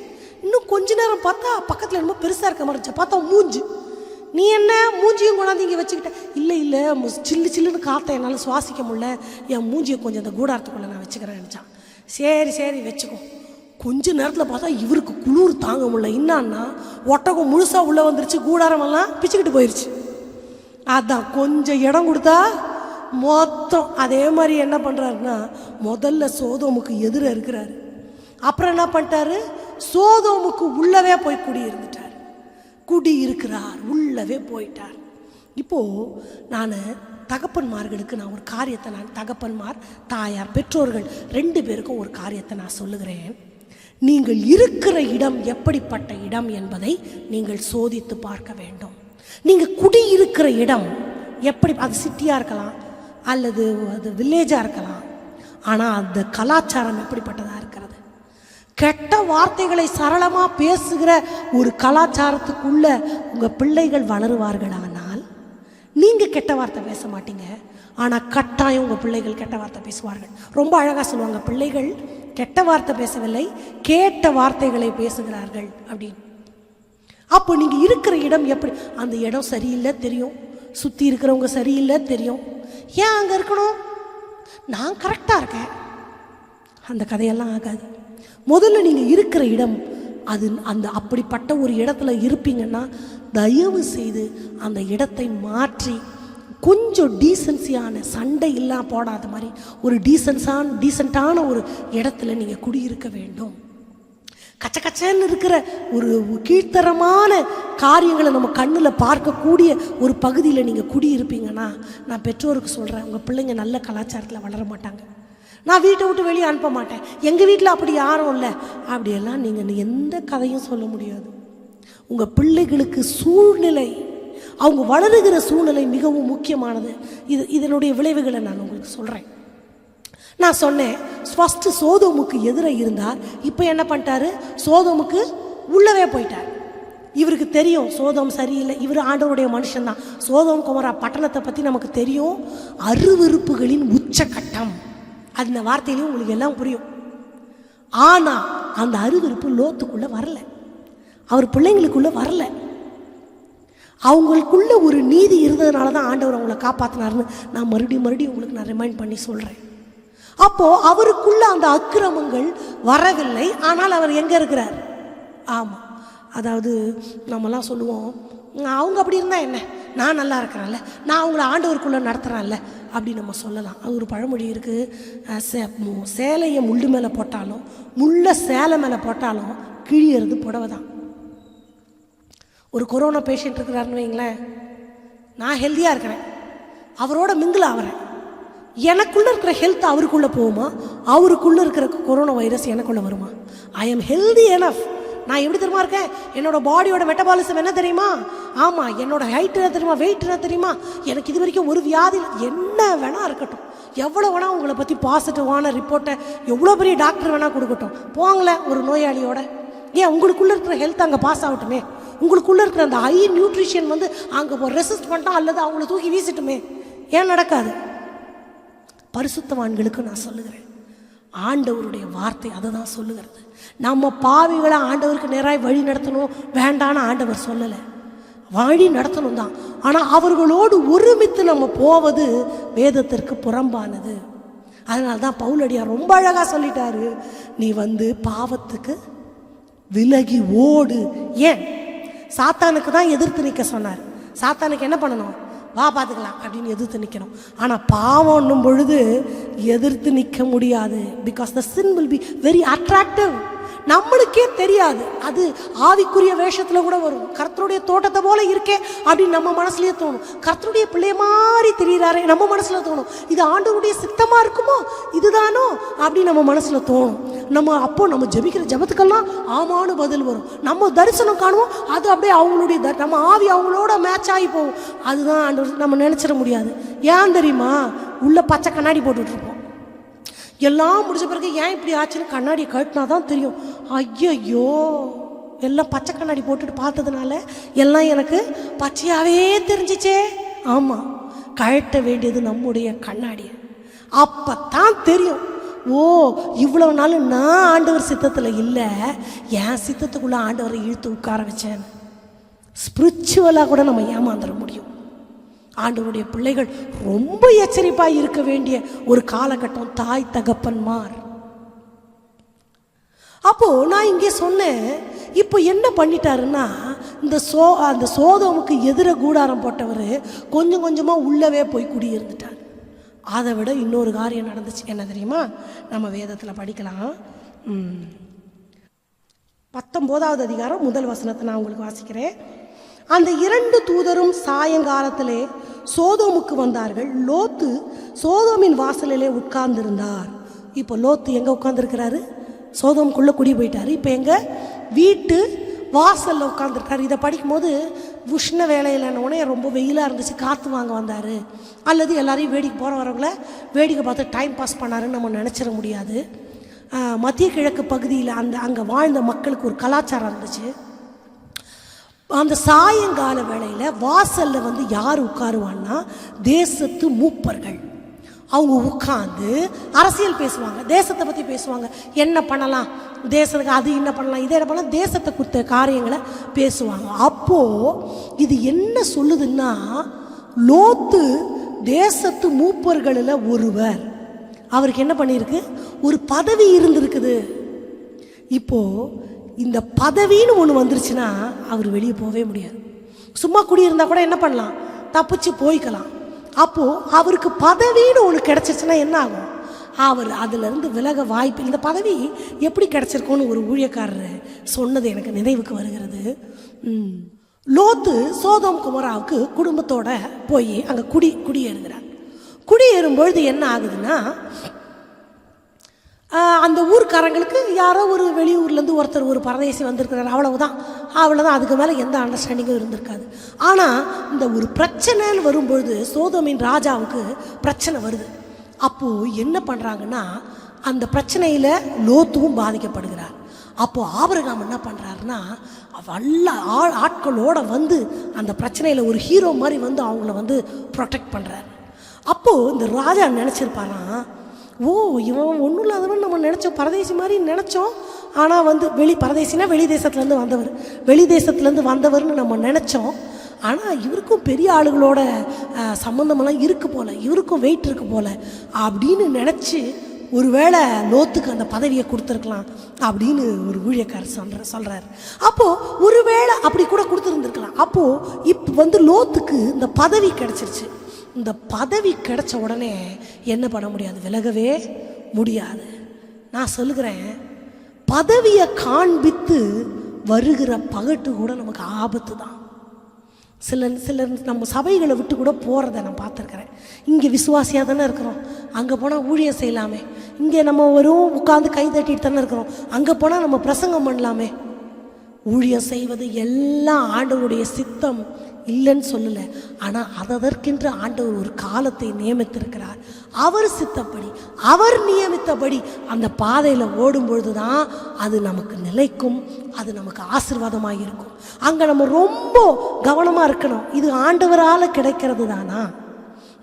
இன்னும் கொஞ்ச நேரம் பார்த்தா பக்கத்தில் என்னமோ பெருசாக இருக்க மாதிரி இருந்துச்சா. பார்த்தா மூஞ்சி. நீ என்ன மூஞ்சியும் கொண்டாந்து இங்கே வச்சுக்கிட்ட? இல்லை சில்லுன்னு காற்றை என்னால் சுவாசிக்க முடியல, என் மூஞ்சியை கொஞ்சம் அந்த கூடாரத்துக்குள்ளே நான் வச்சுக்கிறேன் நினச்சான். சரி வச்சுக்கோ. கொஞ்ச நேரத்தில் பார்த்தா இவருக்கு குளிர் தாங்க முடியல. என்னன்னா, ஒட்டகம் முழுசாக உள்ளே வந்துருச்சு, கூடாரமெல்லாம் பிச்சுக்கிட்டு போயிடுச்சு. அதான் கொஞ்சம் இடம் கொடுத்தா மொத்தம். அதே மாதிரி என்ன பண்ணுறாருன்னா, முதல்ல சோதோமுக்கு எதிர இருக்கிறாரு. அப்புறம் என்ன பண்ணிட்டாரு, சோதோமுக்கு உள்ளவே போய் குடி இருக்கிறார், உள்ளவே போயிட்டார். இப்போது நான் தகப்பன்மார்களுக்கு நான் ஒரு காரியத்தை, நான் தகப்பன்மார் தாயார் பெற்றோர்கள் 2 பேருக்கும் ஒரு காரியத்தை நான் சொல்லுகிறேன். நீங்கள் இருக்கிற இடம் எப்படிப்பட்ட இடம் என்பதை நீங்கள் சோதித்து பார்க்க வேண்டும். நீங்கள் குடியிருக்கிற இடம் எப்படி, அது சிட்டியாக இருக்கலாம் அல்லது அது வில்லேஜாக இருக்கலாம், ஆனால் அந்த கலாச்சாரம் எப்படிப்பட்டதாக இருக்கிறது. கெட்ட வார்த்தைகளை சரளமாக பேசுகிற ஒரு கலாச்சாரத்துக்குள்ள உங்கள் பிள்ளைகள் வளருவார்களானால் நீங்கள் கெட்ட வார்த்தை பேச மாட்டீங்க, ஆனால் கட்டாயம் உங்கள் பிள்ளைகள் கெட்ட வார்த்தை பேசுவார்கள். ரொம்ப அழகாக சொல்லுவாங்க, பிள்ளைகள் கெட்ட வார்த்தை பேசவில்லை, கேட்ட வார்த்தைகளை பேசுகிறார்கள் அப்படின்னு. அப்போ நீங்கள் இருக்கிற இடம் எப்படி, அந்த இடம் சரியில்லை தெரியும், சுற்றி இருக்கிறவங்க சரியில்லை தெரியும், ஏன் அங்கே இருக்கணும், நான் கரெக்டாக இருக்கேன், அந்த கதையெல்லாம் ஆகாது. முதல்ல நீங்கள் இருக்கிற இடம் அது அந்த அப்படிப்பட்ட ஒரு இடத்துல இருப்பீங்கன்னா தயவு செய்து அந்த இடத்தை மாற்றி கொஞ்சம் டீசன்சியான சண்டை இல்லாம போடாத மாதிரி ஒரு டீசெண்டான ஒரு இடத்துல நீங்கள் குடியிருக்க வேண்டும். கச்சக்கச்சன்னு இருக்கிற ஒரு கீழ்த்தரமான காரியங்களை நம்ம கண்ணில் பார்க்கக்கூடிய ஒரு பகுதியில் நீங்கள் குடியிருப்பீங்கன்னா, நான் பெற்றோருக்கு சொல்கிறேன், உங்கள் பிள்ளைங்க நல்ல கலாச்சாரத்தில் வளர மாட்டாங்க. நான் வீட்டை விட்டு வெளியே அனுப்ப மாட்டேன், எங்கள் வீட்டில் அப்படி யாரும் இல்லை, அப்படியெல்லாம் நீங்கள் எந்த கதையும் சொல்ல முடியாது. உங்கள் பிள்ளைகளுக்கு சூழ்நிலை, அவங்க வளருகிற சூழ்நிலை மிகவும் முக்கியமானது. இதனுடைய விளைவுகளை நான் உங்களுக்கு சொல்கிறேன். நான் சொன்னேன், ஃபஸ்ட்டு சோதோமுக்கு எதிராக இருந்தார், இப்போ என்ன பண்ணிட்டாரு, சோதோமுக்கு உள்ளவே போயிட்டார். இவருக்கு தெரியும் சோதோம் சரியில்லை, இவர் ஆண்டவருடைய மனுஷன்தான். சோதோம் குமரா பட்டணத்தை பற்றி நமக்கு தெரியும், அருவருப்புகளின் உச்சக்கட்டம். அந்த வார்த்தையிலையும் உங்களுக்கு எல்லாம் புரியும். ஆனால் அந்த அருவருப்பு லோத்துக்குள்ளே வரல, அவர் பிள்ளைங்களுக்குள்ளே வரல. அவங்களுக்குள்ள ஒரு நீதி இருந்ததுனால தான் ஆண்டவர் அவங்கள காப்பாற்றினார்னு நான் மறுபடியும் உங்களுக்கு நான் ரிமைண்ட் பண்ணி சொல்கிறேன். அப்போது அவருக்குள்ள அந்த அக்கிரமங்கள் வரவில்லை. ஆனால் அவர் எங்கே இருக்கிறார்? ஆமாம், அதாவது நம்மலாம் சொல்லுவோம், அவங்க அப்படி இருந்தால் என்ன, நான் நல்லா இருக்கிறேன்ல, நான் அவங்கள ஆண்டவருக்குள்ளே நடத்துகிறேன்ல அப்படி நம்ம சொல்லலாம். அது ஒரு பழமொழி இருக்குது, சேலையை முள்ளு மேலே போட்டாலும் முள்ளை சேலை மேலே போட்டாலும் கிழியறது புடவை தான். ஒரு கொரோனா பேஷண்ட் இருக்கிறாருன்னு வைங்களேன், நான் ஹெல்த்தியாக இருக்கிறேன், அவரோட மிங்கிள் ஆகிறேன், எனக்குள்ளே இருக்கிற ஹெல்த் அவருக்குள்ளே போகுமா, அவருக்குள்ளே இருக்கிற கொரோனா வைரஸ் எனக்குள்ளே வருமா? I am healthy enough. நான் எப்படி தெரியுமா இருக்கேன், என்னோட பாடியோட மெட்டபாலிசம் என்ன தெரியுமா, ஆமாம் என்னோட ஹைட் என்ன தெரியுமா, வெயிட் என்ன தெரியுமா, எனக்கு இது வரைக்கும் ஒரு வியாதி என்ன வேணா இருக்கட்டும், எவ்வளோ வேணா உங்களை பற்றி பாசிட்டிவான ரிப்போர்ட்டை எவ்வளோ பெரிய டாக்டர் வேணா கொடுக்கட்டும், போங்களேன் ஒரு நோயாளியோட. ஏன் உங்களுக்குள்ளே இருக்கிற ஹெல்த் அங்கே பாஸ் ஆகட்டுமே, உங்களுக்குள்ளே இருக்கிற அந்த ஹை நியூட்ரிஷன் வந்து அங்கே ரெசிஸ்ட் பண்ணிட்டா அல்லது அவங்கள தூக்கி வீசிட்டுமே. ஏன் நடக்காது? பரிசுத்தவான்களுக்கு நான் சொல்லுகிறேன், ஆண்டவருடைய வார்த்தை அதை தான் சொல்லுகிறது. நம்ம பாவிகளை ஆண்டவருக்கு நேராக வழி நடத்தணும் வேண்டான்னு ஆண்டவர் சொல்லலை, வழி நடத்தணும் தான். ஆனால் அவர்களோடு ஒருமித்து நம்ம போவது வேதத்திற்கு புறம்பானது. அதனால தான் பவுலடியார் ரொம்ப அழகாக சொல்லிட்டாரு, நீ பாவத்துக்கு விலகி ஓடு. ஏன்? சாத்தானுக்கு தான் எதிர்த்து நிற்க சொன்னார். சாத்தானுக்கு என்ன பண்ணணும், வா பார்த்துக்கலாம் அப்படின்னு எதிர்த்து நிற்கணும். ஆனால் பாவம்னும் பொழுது எதிர்த்து நிற்க முடியாது. Because the sin will be very attractive. நம்மளுக்கே தெரியாது, அது ஆவிக்குரிய வேஷத்தில் கூட வரும். கர்த்தருடைய தோட்டத்தை போல இருக்கே அப்படின்னு நம்ம மனசுலேயே தோணும். கர்த்தருடைய பிள்ளைய மாதிரி தெரிகிறாரே நம்ம மனசில் தோணும். இது ஆண்டவருடைய சித்தமாக இருக்குமோ, இதுதானோ அப்படின்னு நம்ம மனசில் தோணும். நம்ம ஜெபிக்கிற ஜெபத்துக்கெல்லாம் ஆமான்னு பதில் வரும். நம்ம தரிசனம் காணுவோம், அது அப்படியே அவங்களுடைய நம்ம ஆவி அவங்களோட மேட்ச் ஆகி போகும். அதுதான் ஆண்டவர் நம்ம நினச்சிட முடியாது. ஏன் தெரியுமா, உள்ள பச்சை கண்ணாடி போட்டுட்ருப்போம். எல்லாம் முடிஞ்ச பிறகு ஏன் இப்படி ஆச்சுன்னு கண்ணாடியை கட்டினா தான் தெரியும். ஐயோ, எல்லாம் பச்சை கண்ணாடி போட்டுட்டு பார்த்ததுனால எல்லாம் எனக்கு பச்சையாகவே தெரிஞ்சிச்சே. ஆமாம், கழட்ட வேண்டியது நம்முடைய கண்ணாடியை. அப்போ தான் தெரியும், ஓ இவ்வளவு நாள் நான் ஆண்டவர் சித்தத்தில் இல்லை, என் சித்தத்துக்குள்ளே ஆண்டவரை இழுத்து உட்கார வச்சேன். ஸ்பிரிச்சுவலாக கூட நம்ம ஏமாந்துட முடியும். ஆண்டவருடைய பிள்ளைகள் ரொம்ப எச்சரிப்பாக இருக்க வேண்டிய ஒரு காலகட்டம் தாய் தகப்பன்மார். அப்போ நான் இங்கே சொன்னேன், இப்போ என்ன பண்ணிட்டாருன்னா, அந்த சோதோமுக்கு எதிர கூடாரம் போட்டவர் கொஞ்சம் கொஞ்சமாக உள்ளவே போய் குடியிருந்துட்டார். அதை விட இன்னொரு காரியம் நடந்துச்சு. என்ன தெரியுமா? நம்ம வேதத்தில் படிக்கலாம். 19வது அதிகாரம் 1 வசனத்தை நான் உங்களுக்கு வாசிக்கிறேன். அந்த 2 தூதரும் சாயங்காலத்திலே சோதோமுக்கு வந்தார்கள். லோத்து சோதோமின் வாசலிலே உட்கார்ந்திருந்தார். இப்போ லோத்து எங்கே உட்கார்ந்துருக்கிறாரு? சோதோமுக்குள்ளே குடி போயிட்டாரு. இப்போ எங்கள் வீட்டு வாசலில் உட்காந்துருக்காரு. இதை படிக்கும்போது உஷ்ண வேலையில்னோடனே ரொம்ப வெயிலாக இருந்துச்சு, காற்று வாங்க வந்தார், அல்லது எல்லாரையும் வேடிக்கை போகிற வரவங்கள வேடிக்கை பார்த்து டைம் பாஸ் பண்ணாருன்னு நம்ம நினச்சிட முடியாது. மத்திய கிழக்கு பகுதியில் அங்கே வாழ்ந்த மக்களுக்கு ஒரு கலாச்சாரம் இருந்துச்சு. அந்த சாயங்கால வேளையில் வாசலில் யார் உட்காருவான்னா, தேசத்து மூப்பர்கள். அவங்க உட்காந்து அரசியல் பேசுவாங்க, தேசத்தை பற்றி பேசுவாங்க. என்ன பண்ணலாம் தேசத்துக்கு, அது என்ன பண்ணலாம், இதே என்ன பண்ணலாம், தேசத்தை குறித்த காரியங்களை பேசுவாங்க. அப்போது இது என்ன சொல்லுதுன்னா, லோத்து தேசத்து மூப்பர்களில் ஒருவர். அவருக்கு என்ன பண்ணியிருக்கு, ஒரு பதவி இருந்திருக்குது. இப்போது இந்த பதவின்னு ஒன்று வந்துருச்சுன்னா அவர் வெளியே போகவே முடியாது. சும்மா குடியிருந்தா கூட என்ன பண்ணலாம், தப்பிச்சு போய்க்கலாம். அப்போது அவருக்கு பதவின்னு ஒன்று கிடச்சிருச்சுன்னா என்ன ஆகும், அவர் அதிலிருந்து விலக வாய்ப்பு. இந்த பதவி எப்படி கிடச்சிருக்கோன்னு ஒரு ஊழியக்காரர் சொன்னது எனக்கு நினைவுக்கு வருகிறது. லோத்து சோதோம் குமராவுக்கு குடும்பத்தோட போய் அங்கே குடியேறுகிறார். குடியேறும்பொழுது என்ன ஆகுதுன்னா, அந்த ஊர்க்காரங்களுக்கு யாரோ ஒரு வெளியூர்லேருந்து ஒருத்தர் ஒரு பரதேசி வந்திருக்கிறார், அவ்வளவுதான். அதுக்கு மேலே எந்த அண்டர்ஸ்டாண்டிங்கும் இருந்திருக்காது. ஆனால் இந்த ஒரு பிரச்சனைன்னு வரும்பொழுது சோதோமின் ராஜாவுக்கு பிரச்சனை வருது. அப்போது என்ன பண்ணுறாங்கன்னா, அந்த பிரச்சனையில் லோத்துவும் பாதிக்கப்படுகிறார். அப்போது ஆபிரகாம் என்ன பண்ணுறாருன்னா, வல்ல ஆட்களோட வந்து அந்த பிரச்சனையில் ஒரு ஹீரோ மாதிரி வந்து அவங்கள வந்து ப்ரொடெக்ட் பண்ணுறாரு. அப்போது இந்த ராஜா நினச்சிருப்பாராம், ஓ இவன் ஒன்றும் இல்லாதவன் நம்ம நினச்சோம், பரதேசி மாதிரி நினச்சோம். ஆனால் வந்து பரதேசினா வெளி தேசத்துலேருந்து வந்தவர்னு நம்ம நினச்சோம். ஆனால் இவருக்கும் பெரிய ஆளுகளோட சம்மந்தமெல்லாம் இருக்கு போல், இவருக்கும் வெயிட் இருக்கு போல் அப்படின்னு நினச்சி ஒருவேளை லோத்துக்கு அந்த பதவியை கொடுத்துருக்கலாம் அப்படின்னு ஒரு ஊழியக்காரர் சொல்கிறார். அப்போது ஒருவேளை அப்படி கூட கொடுத்துருந்துருக்கலாம். அப்போது இப்போ வந்து லோத்துக்கு இந்த பதவி கிடச்சிருச்சு. இந்த பதவி கிடைச்ச உடனே என்ன பண்ண முடியாது, விலகவே முடியாது. நான் சொல்லுகிறேன், பதவியை காண்பித்து வருகிற பகட்டு கூட நமக்கு ஆபத்து தான். சிலர் நம்ம சபைகளை விட்டு கூட போகிறத நான் பார்த்துருக்குறேன். இங்கே விசுவாசியாக தானே இருக்கிறோம், அங்கே போனால் ஊழியம் செய்யலாமே. இங்கே நம்ம வெறும் உட்காந்து கை தட்டிட்டு தானே இருக்கிறோம், அங்கே போனால் நம்ம பிரசங்கம் பண்ணலாமே. ஊழியம் செய்வது எல்லாம் ஆண்டவருடைய சித்தம் இல்லைன்னு சொல்லலை. ஆனால் அதற்கென்று ஆண்டவர் ஒரு காலத்தை நியமித்திருக்கிறார். அவர் சித்தப்படி, அவர் நியமித்தபடி அந்த பாதையில் ஓடும்பொழுது தான் அது நமக்கு நிலைக்கும், அது நமக்கு ஆசீர்வாதமாக இருக்கும். அங்கே நம்ம ரொம்ப கவனமாக இருக்கணும். இது ஆண்டவரால் கிடைக்கிறது தானா?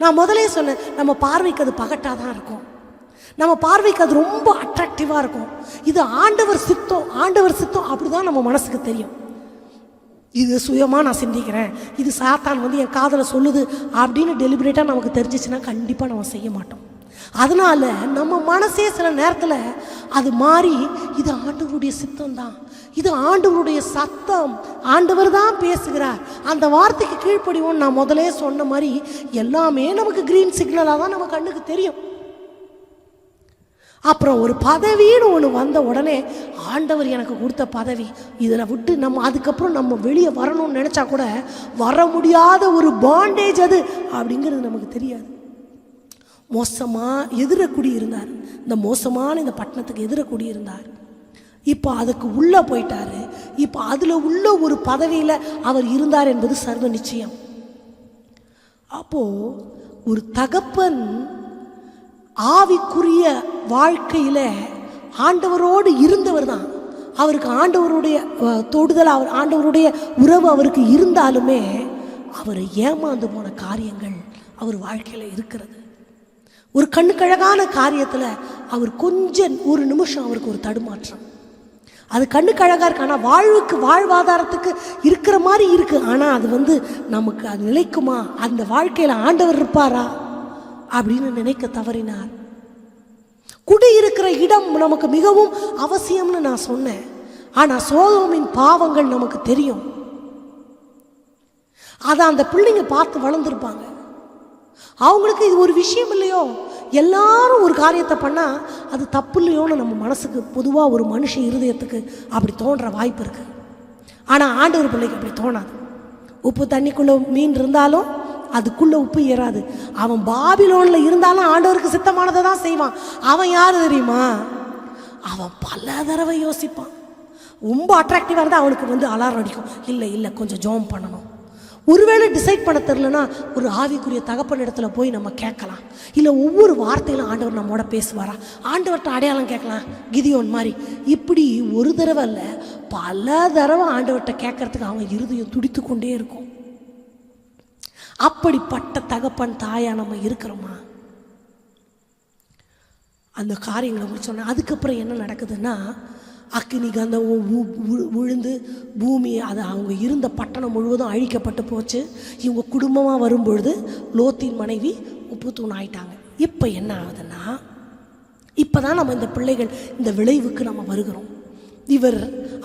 நான் முதலே சொன்னேன், நம்ம பார்வைக்கு அது பகட்டாக தான் இருக்கும், நம்ம பார்வைக்கு அது ரொம்ப அட்ராக்டிவாக இருக்கும். இது ஆண்டவர் சித்தம் அப்படி தான் நம்ம மனசுக்கு தெரியும். இது சுயமாக நான் சிந்திக்கிறேன், இது சாத்தான் வந்து என் காதலை சொல்லுது அப்படின்னு டெலிபரேட்டாக நமக்கு தெரிஞ்சிச்சுன்னா கண்டிப்பாக நம்ம செய்ய மாட்டோம். அதனால் நம்ம மனசே சில நேரத்தில் அது மாறி இது ஆண்டவருடைய சித்தம் தான், இது ஆண்டவருடைய சத்தம், ஆண்டவர் தான் பேசுகிறார், அந்த வார்த்தைக்கு கீழ்ப்படிவோம். நான் முதலே சொன்ன மாதிரி எல்லாமே நமக்கு கிரீன் சிக்னலாக தான் நம்ம கண்ணுக்கு தெரியும். அப்புறம் ஒரு பதவின்னு ஒன்று வந்த உடனே ஆண்டவர் எனக்கு கொடுத்த பதவி, இதில் விட்டு நம்ம அதுக்கப்புறம் நம்ம வெளியே வரணும்னு நினச்சா கூட வர முடியாத ஒரு பாண்டேஜ் அது அப்படிங்கிறது நமக்கு தெரியாது. மோசமாக எதிரக்குடி இருந்தார், இந்த மோசமான இந்த பட்டணத்துக்கு எதிரக்குடி இருந்தார். இப்போ அதுக்கு உள்ளே போயிட்டார். இப்போ அதில் உள்ள ஒரு பதவியில் அவர் இருந்தார் என்பது சர்வ நிச்சயம். அப்போது ஒரு தகப்பன் ஆவிக்குரிய வாழ்க்கையில் ஆண்டவரோடு இருந்தவர் தான். அவருக்கு ஆண்டவருடைய தொடுதல், ஆண்டவருடைய உறவு அவருக்கு இருந்தாலுமே அவர் ஏமாந்து போன காரியங்கள் அவர் வாழ்க்கையில் இருக்கிறது. ஒரு கண்ணுக்கழகான காரியத்தில் அவர் கொஞ்சம் ஒரு நிமிஷம் அவருக்கு ஒரு தடுமாற்றம், அது கண்ணுக்கழகாக இருக்கு, ஆனால் வாழ்வாதாரத்துக்கு இருக்கிற மாதிரி இருக்குது. ஆனால் அது வந்து நமக்கு அது நிலைக்குமா, அந்த வாழ்க்கையில் ஆண்டவர் இருப்பாரா அப்படின்னு நினைக்க தவறினார். குடியிருக்கிற இடம் நமக்கு மிகவும் அவசியம்னு நான் சொன்னேன். ஆனால் சோதோமின் பாவங்கள் நமக்கு தெரியும். அதை அந்த பிள்ளைங்க பார்த்து வளர்ந்துருப்பாங்க. அவங்களுக்கு இது ஒரு விஷயம் இல்லையோ, எல்லாரும் ஒரு காரியத்தை பண்ணால் அது தப்பு இல்லையோன்னு நம்ம மனசுக்கு பொதுவாக ஒரு மனுஷ இருதயத்துக்கு அப்படி தோன்ற வாய்ப்பு இருக்குது. ஆனால் ஆண்டவர் பிள்ளைக்கு அப்படி தோணாது. உப்பு தண்ணிக்குள்ளே மீன் இருந்தாலும் அதுக்குள்ளே உப்பு ஏறாது. அவன் பாபிலோனில் இருந்தாலும் ஆண்டவருக்கு சித்தமானதை தான் செய்வான். அவன் யார் தெரியுமா? அவன் பல தடவை யோசிப்பான். ரொம்ப அட்ராக்டிவாக இருந்தால் அவனுக்கு வந்து அலாரம் அடிக்கும், இல்லை கொஞ்சம் ஜோம் பண்ணணும். ஒருவேளை டிசைட் பண்ண தெரிலனா ஒரு ஆவிக்குரிய தகப்பன் இடத்துல போய் நம்ம கேட்கலாம். இல்லை ஒவ்வொரு வார்த்தையிலும் ஆண்டவர் நம்மோட பேசுவாரா, ஆண்டவர்கிட்ட அடையாளம் கேட்கலாம், கிதியோன் மாதிரி. இப்படி ஒரு தடவை இல்லை, பல தடவை ஆண்டவர்கிட்ட கேட்கறதுக்கு அவன் இருதயம் துடித்து கொண்டே இருக்கும். அப்படிப்பட்ட தகப்பன் தாயா நம்ம இருக்கிறோமா? அந்த காரியங்களை உங்களுக்கு சொன்னேன். அதுக்கப்புறம் என்ன நடக்குதுன்னா, அக்கினி கந்தம் விழுந்து பூமி, அது அவங்க இருந்த பட்டணம் முழுவதும் அழிக்கப்பட்டு போச்சு. இவங்க குடும்பமாக வரும்பொழுது லோத்தின் மனைவி உப்பு தூண் ஆயிட்டாங்க. இப்போ என்ன ஆகுதுன்னா, இப்போ தான் நம்ம இந்த பிள்ளைகள் இந்த விளைவுக்கு நம்ம வருகிறோம். இவர்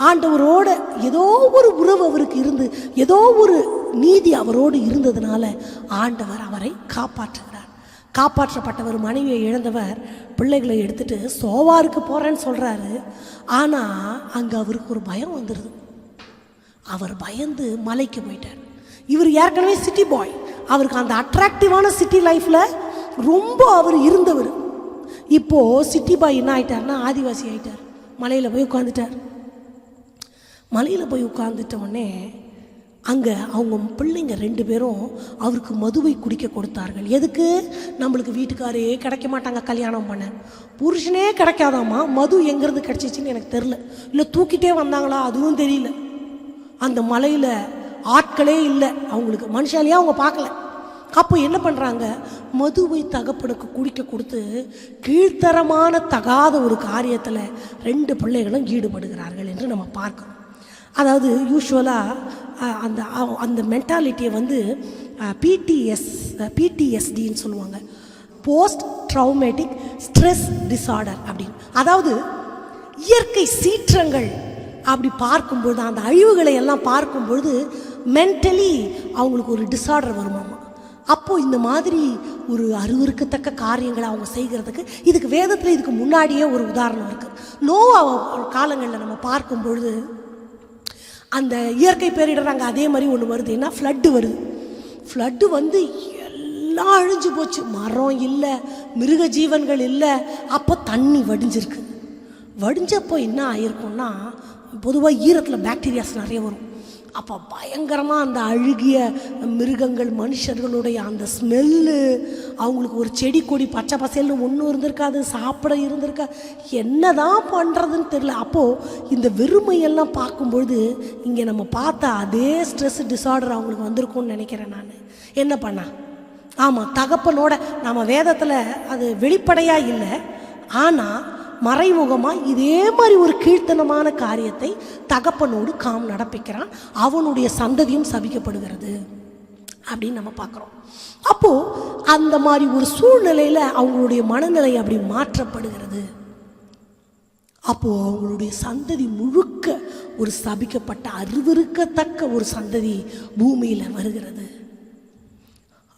ஆண்டவரோட ஏதோ ஒரு உறவு அவருக்கு இருந்து, ஏதோ ஒரு நீதி அவரோடு இருந்ததுனால ஆண்டவர் அவரை காப்பாற்றுகிறார். காப்பாற்றப்பட்டவர், மனைவியை இழந்தவர் பிள்ளைகளை எடுத்துட்டு சோவாருக்கு போகிறேன்னு சொல்கிறாரு. ஆனால் அங்கே அவருக்கு ஒரு பயம் வந்துடுது. அவர் பயந்து மலைக்கு போயிட்டார். இவர் ஏற்கனவே சிட்டி பாய், அவருக்கு அந்த அட்ராக்டிவான சிட்டி லைஃப்பில் ரொம்ப அவர் இருந்தவர். இப்போது சிட்டி பாய் என்ன ஆகிட்டார்னா ஆதிவாசி ஆகிட்டார். மலையில் போய் உட்காந்துட்டார். மலையில் போய் உட்காந்துட்ட உடனே அங்கே அவங்க பிள்ளைங்க 2 பேரும் அவருக்கு மதுவை குடிக்க கொடுத்தார்கள். எதுக்கு? நம்மளுக்கு வீட்டுக்காரே கிடைக்க மாட்டாங்க, கல்யாணம் பண்ண புருஷனே கிடைக்காதாம்மா, மது எங்கேருந்து கிடச்சிச்சின்னு எனக்கு தெரில, இல்லை தூக்கிட்டே வந்தாங்களா அதுவும் தெரியல. அந்த மலையில் ஆட்களே இல்லை, அவங்களுக்கு மனுஷாலேயே அவங்க பார்க்கல. அப்போ என்ன பண்ணுறாங்க, மதுவை தகப்பனுக்கு குடிக்க கொடுத்து கீழ்த்தரமான தகாத ஒரு காரியத்தில் 2 பிள்ளைகளும் ஈடுபடுகிறார்கள் என்று நம்ம பார்க்கணும். அதாவது யூஸ்வலாக அந்த மென்டாலிட்டியை வந்து பிடிஎஸ்டின்னு சொல்லுவாங்க, போஸ்ட் ட்ரௌமேட்டிக் ஸ்ட்ரெஸ் டிஸார்டர் அப்படின்னு. அதாவது இயற்கை சீற்றங்கள் அப்படி பார்க்கும்பொழுது, அந்த அழிவுகளை எல்லாம் பார்க்கும்பொழுது மென்டலி அவங்களுக்கு ஒரு டிஸார்டர் வருமாமா. அப்போது இந்த மாதிரி ஒரு அருவருக்கத்தக்க காரியங்களை அவங்க செய்கிறதுக்கு இதுக்கு வேதத்தில் இதுக்கு முன்னாடியே ஒரு உதாரணம் இருக்குது. நோவா காலங்களில் நம்ம பார்க்கும் பொழுது அந்த இயற்கை பேரிடர் அங்கே அதே மாதிரி ஒன்று வருது. ஏன்னா ஃப்ளட்டு வருது. ஃப்ளட்டு வந்து எல்லாம் அழிஞ்சு போச்சு, மரம் இல்லை, மிருக ஜீவன்கள் இல்லை. அப்போ தண்ணி வடிஞ்சிருக்கு. வடிஞ்சப்போ என்ன ஆகிருக்கும்னா, பொதுவாக ஈரத்தில் பாக்டீரியாஸ் நிறைய வரும். அப்போ பயங்கரமாக அந்த அழுகிய மிருகங்கள், மனுஷர்களுடைய அந்த ஸ்மெல்லு, அவங்களுக்கு ஒரு செடி கொடி பச்சை பசேல்னு ஒன்றும் இருந்திருக்காது, சாப்பிட இருந்திருக்கா, என்ன தான் பண்ணுறதுன்னு தெரில. அப்போது இந்த வெறுமையெல்லாம் பார்க்கும்பொழுது இங்கே நம்ம பார்த்தா அதே ஸ்ட்ரெஸ் டிஸார்டர் அவங்களுக்கு வந்திருக்கும்னு நினைக்கிறேன் நான். என்ன பண்ணா? ஆமாம், தகப்பனோட நம்ம வேதத்தில் அது வெளிப்படையாக இல்லை, ஆனால் மறைமுகமாக இதே மாதிரி ஒரு கீழ்த்தனமான காரியத்தை தகப்பனோடு காம் நடப்பிக்கிறான். அவனுடைய சந்ததியும் சபிக்கப்படுகிறது அப்படின்னு நம்ம பார்க்குறோம். அப்போது அந்த மாதிரி ஒரு சூழ்நிலையில் அவங்களுடைய மனநிலை அப்படி மாற்றப்படுகிறது. அப்போது அவங்களுடைய சந்ததி முழுக்க ஒரு சபிக்கப்பட்ட அருவருக்கத்தக்க ஒரு சந்ததி பூமியில் வருகிறது.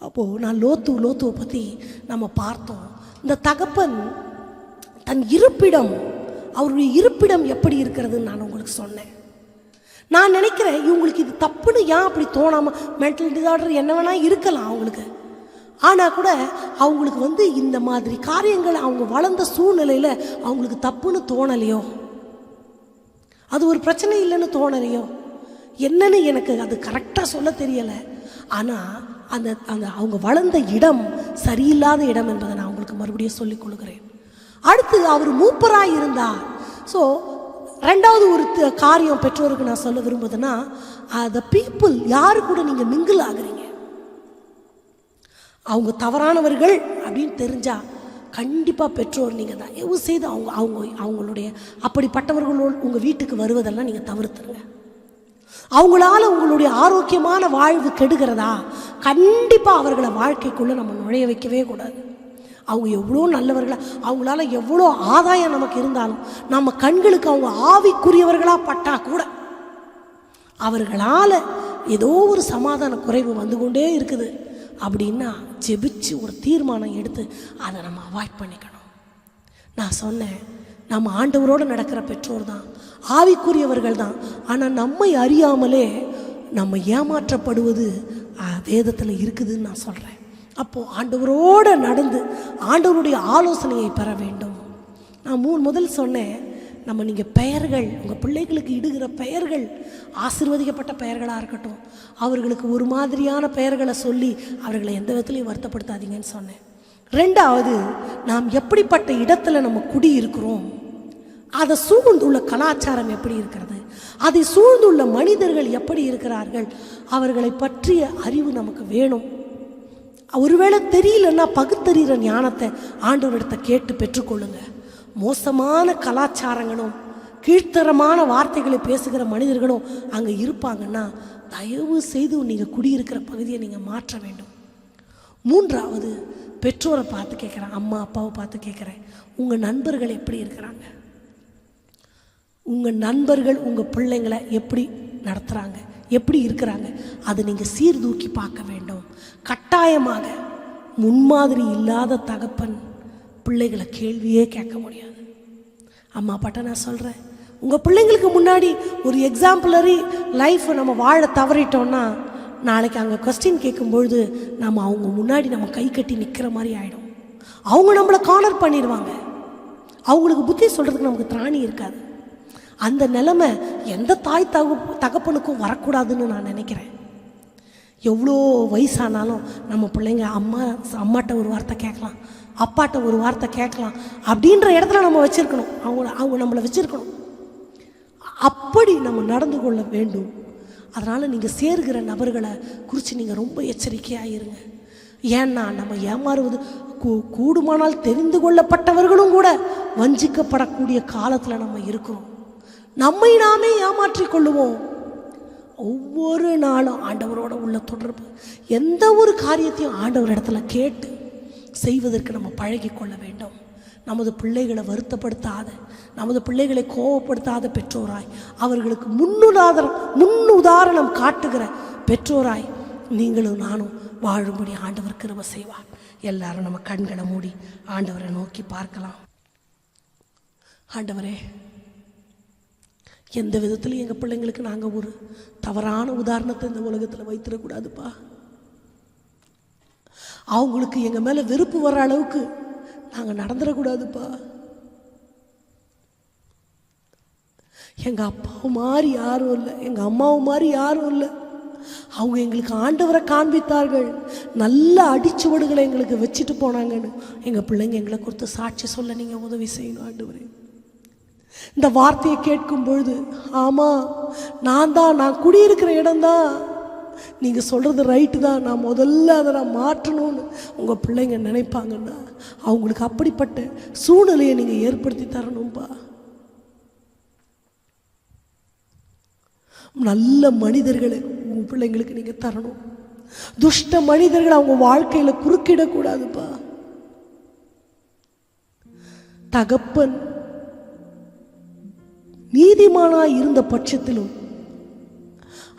அப்போது நான் லோத்துவை பற்றி நம்ம பார்த்தோம். இந்த தகப்பன் தன் இருப்பிடம், அவருடைய இருப்பிடம் எப்படி இருக்கிறதுன்னு நான் உங்களுக்கு சொன்னேன். நான் நினைக்கிறேன் இவங்களுக்கு இது தப்புன்னு ஏன் அப்படி தோணாமல், மென்டல் டிஸார்டர் என்ன வேணால் இருக்கலாம் அவங்களுக்கு, ஆனால் கூட அவங்களுக்கு வந்து இந்த மாதிரி காரியங்கள் அவங்க வளர்ந்த சூழ்நிலையில் அவங்களுக்கு தப்புன்னு தோணலையோ, அது ஒரு பிரச்சனை இல்லைன்னு தோணலையோ, என்னன்னு எனக்கு அது கரெக்டாக சொல்ல தெரியலை. ஆனால் அந்த அந்த அவங்க வளர்ந்த இடம் சரியில்லாத இடம் என்பதை நான் உங்களுக்கு மறுபடியும் சொல்லிக் கொள்கிறேன். அடுத்து அவர் மூப்பராக இருந்தார். ஸோ 2வது ஒரு காரியம் பெற்றோருக்கு நான் சொல்ல விரும்புதுன்னா, த பீப்புள் யாரு கூட நீங்கள் மிங்கிள் ஆகுறீங்க. அவங்க தவறானவர்கள் அப்படின்னு தெரிஞ்சா கண்டிப்பாக பெற்றோர் நீங்கள் தான் எவ்வளோ செய்து அவங்களுடைய அப்படிப்பட்டவர்களோடு உங்கள் வீட்டுக்கு வருவதெல்லாம் நீங்கள் தவிர்த்துருங்க. அவங்களால உங்களுடைய ஆரோக்கியமான வாழ்வு கெடுகிறதா, கண்டிப்பாக அவர்களை வாழ்க்கைக்குள்ளே நம்ம நுழைய வைக்கவே கூடாது. அவங்க எவ்வளோ நல்லவர்களாக, அவங்களால எவ்வளோ ஆதாயம் நமக்கு இருந்தாலும், நம்ம கண்களுக்கு அவங்க ஆவிக்குரியவர்களாக பட்டால் கூட அவர்களால் ஏதோ ஒரு சமாதான குறைவு வந்து கொண்டே இருக்குது அப்படின்னா ஜெபிச்சு ஒரு தீர்மானம் எடுத்து அதை நம்ம அவாய்ட் பண்ணிக்கணும். நான் சொன்னேன், நம்ம ஆண்டவரோடு நடக்கிற பெற்றோர் தான், ஆவிக்குரியவர்கள் தான். ஆனால் நம்மை அறியாமலே நம்ம ஏமாற்றப்படுவது வேதத்தில் இருக்குதுன்னு நான் சொல்கிறேன். அப்போது ஆண்டவரோடு நடந்து ஆண்டவருடைய ஆலோசனையை பெற வேண்டும். நான் முதல் சொன்னேன், நீங்கள் பெயர்கள், உங்கள் பிள்ளைகளுக்கு இடுகிற பெயர்கள் ஆசீர்வதிக்கப்பட்ட பெயர்களாக இருக்கட்டும். அவர்களுக்கு ஒரு மாதிரியான பெயர்களை சொல்லி அவர்களை எந்த விதத்துலையும் வருத்தப்படுத்தாதீங்கன்னு சொன்னேன். 2வது, நாம் எப்படிப்பட்ட இடத்துல நம்ம குடியிருக்கிறோம், அதை சூழ்ந்துள்ள கலாச்சாரம் எப்படி இருக்கிறது, அதை சூழ்ந்துள்ள மனிதர்கள் எப்படி இருக்கிறார்கள், அவர்களை பற்றிய அறிவு நமக்கு வேணும். ஒருவேளை தெரியலன்னா பகுத்தறிகிற ஞானத்தை ஆண்டவரிடத்தை கேட்டு பெற்றுக்கொள்ளுங்க. மோசமான கலாச்சாரங்களும் கீழ்த்தரமான வார்த்தைகளை பேசுகிற மனிதர்களும் அங்கே இருப்பாங்கன்னா தயவு செய்து நீங்கள் குடியிருக்கிற பகுதியை நீங்கள் மாற்ற வேண்டும். 3வது, பெற்றோரை பார்த்து கேட்குறேன், அம்மா அப்பாவை பார்த்து கேட்குறேன், உங்கள் நண்பர்கள் எப்படி இருக்கிறாங்க? உங்கள் நண்பர்கள் உங்கள் பிள்ளைங்களை எப்படி நடத்துகிறாங்க, எப்படி இருக்கிறாங்க, அதை நீங்கள் சீர்தூக்கி பார்க்க வேண்டும். கட்டாயமாக முன்மாதிரி இல்லாத தகப்பன் பிள்ளைகளை கேள்வியே கேட்க முடியாது. அம்மா அப்பாட்ட நான் சொல்கிறேன், உங்கள் பிள்ளைங்களுக்கு முன்னாடி ஒரு எக்ஸாம்பிளரி லைஃப்பை நம்ம வாழ தவறிட்டோம்னா நாளைக்கு அங்கே கொஸ்டின் கேட்கும்பொழுது நம்ம அவங்க முன்னாடி நம்ம கை கட்டி நிற்கிற மாதிரி ஆகிடும். அவங்க நம்மளை கார்னர் பண்ணிடுவாங்க. அவங்களுக்கு புத்தி சொல்கிறதுக்கு நமக்கு திராணி இருக்காது. அந்த நிலைமை எந்த தாய் தகப்பனுக்கும் வரக்கூடாதுன்னு நான் நினைக்கிறேன். எவ்வளோ வயசானாலும் நம்ம பிள்ளைங்க அம்மாட்ட ஒரு வார்த்தை கேட்கலாம், அப்பாட்ட ஒரு வார்த்தை கேட்கலாம் அப்படின்ற இடத்துல நம்ம வச்சுருக்கணும். அவங்க நம்மளை வச்சுருக்கணும். அப்படி நம்ம நடந்து கொள்ள வேண்டும். அதனால் நீங்கள் சேர்கிற நபர்களை குறித்து நீங்கள் ரொம்ப எச்சரிக்கையாக இருங்க. ஏன்னா நம்ம ஏமாறுவது கூடுமானால் தெரிந்து கொள்ளப்பட்டவர்களும் கூட வஞ்சிக்கப்படக்கூடிய காலத்தில் நம்ம இருக்கிறோம். நம்மை நாமே ஏமாற்றிக் கொள்ளுவோம். ஒவ்வொரு நாளும் ஆண்டவரோட உள்ள தொடர்பு, எந்த ஒரு காரியத்தையும் ஆண்டவர் இடத்துல கேட்டு செய்வதற்கு நம்ம பழகி கொள்ள வேண்டும். நமது பிள்ளைகளை வருத்தப்படுத்தாத, நமது பிள்ளைகளை கோபப்படுத்தாத பெற்றோராய், அவர்களுக்கு முன்னுதாரணம் காட்டுகிற பெற்றோராய் நீங்களும் நானும் வாழும்படி ஆண்டவர் கிருபை செய்வார். எல்லாரும் நம்ம கண்களை மூடி ஆண்டவரை நோக்கி பார்க்கலாம். ஆண்டவரே, எந்த விதத்துலையும் எங்கள் பிள்ளைங்களுக்கு நாங்கள் ஒரு தவறான உதாரணத்தை இந்த உலகத்தில் வைத்திடக்கூடாதுப்பா. அவங்களுக்கு எங்கள் மேலே வெறுப்பு வர அளவுக்கு நாங்கள் நடந்துடக்கூடாதுப்பா. எங்கள் அப்பாவும் மாதிரி யாரும் இல்லை, எங்கள் அம்மாவும் மாதிரி யாரும் இல்லை. அவங்க எங்களுக்கு ஆண்டவரை காண்பித்தார்கள், நல்ல அடிச்சுவடுகளை எங்களுக்கு வச்சுட்டு போனாங்கன்னு எங்கள் பிள்ளைங்க எங்களை குறித்து சாட்சி சொல்ல நீங்கள் உதவி செய்யணும் ஆண்டவரே. இந்த வார்த்தையை கேட்கும் பொழுது, ஆமாம் நான் குடியிருக்கிற இடம்தான், நீங்கள் சொல்கிறது ரைட்டு தான், நான் முதல்ல அதை நான் மாற்றணும்னு உங்கள் பிள்ளைங்க நினைப்பாங்கன்னா அவங்களுக்கு அப்படிப்பட்ட சூழ்நிலையை நீங்கள் ஏற்படுத்தி தரணும்பா. நல்ல மனிதர்களை உங்கள் பிள்ளைங்களுக்கு நீங்கள் தரணும். துஷ்ட மனிதர்களை அவங்க வாழ்க்கையில் குறுக்கிடக்கூடாதுப்பா. தகப்பன் நீதிமானாய் இருந்த பட்சத்திலும்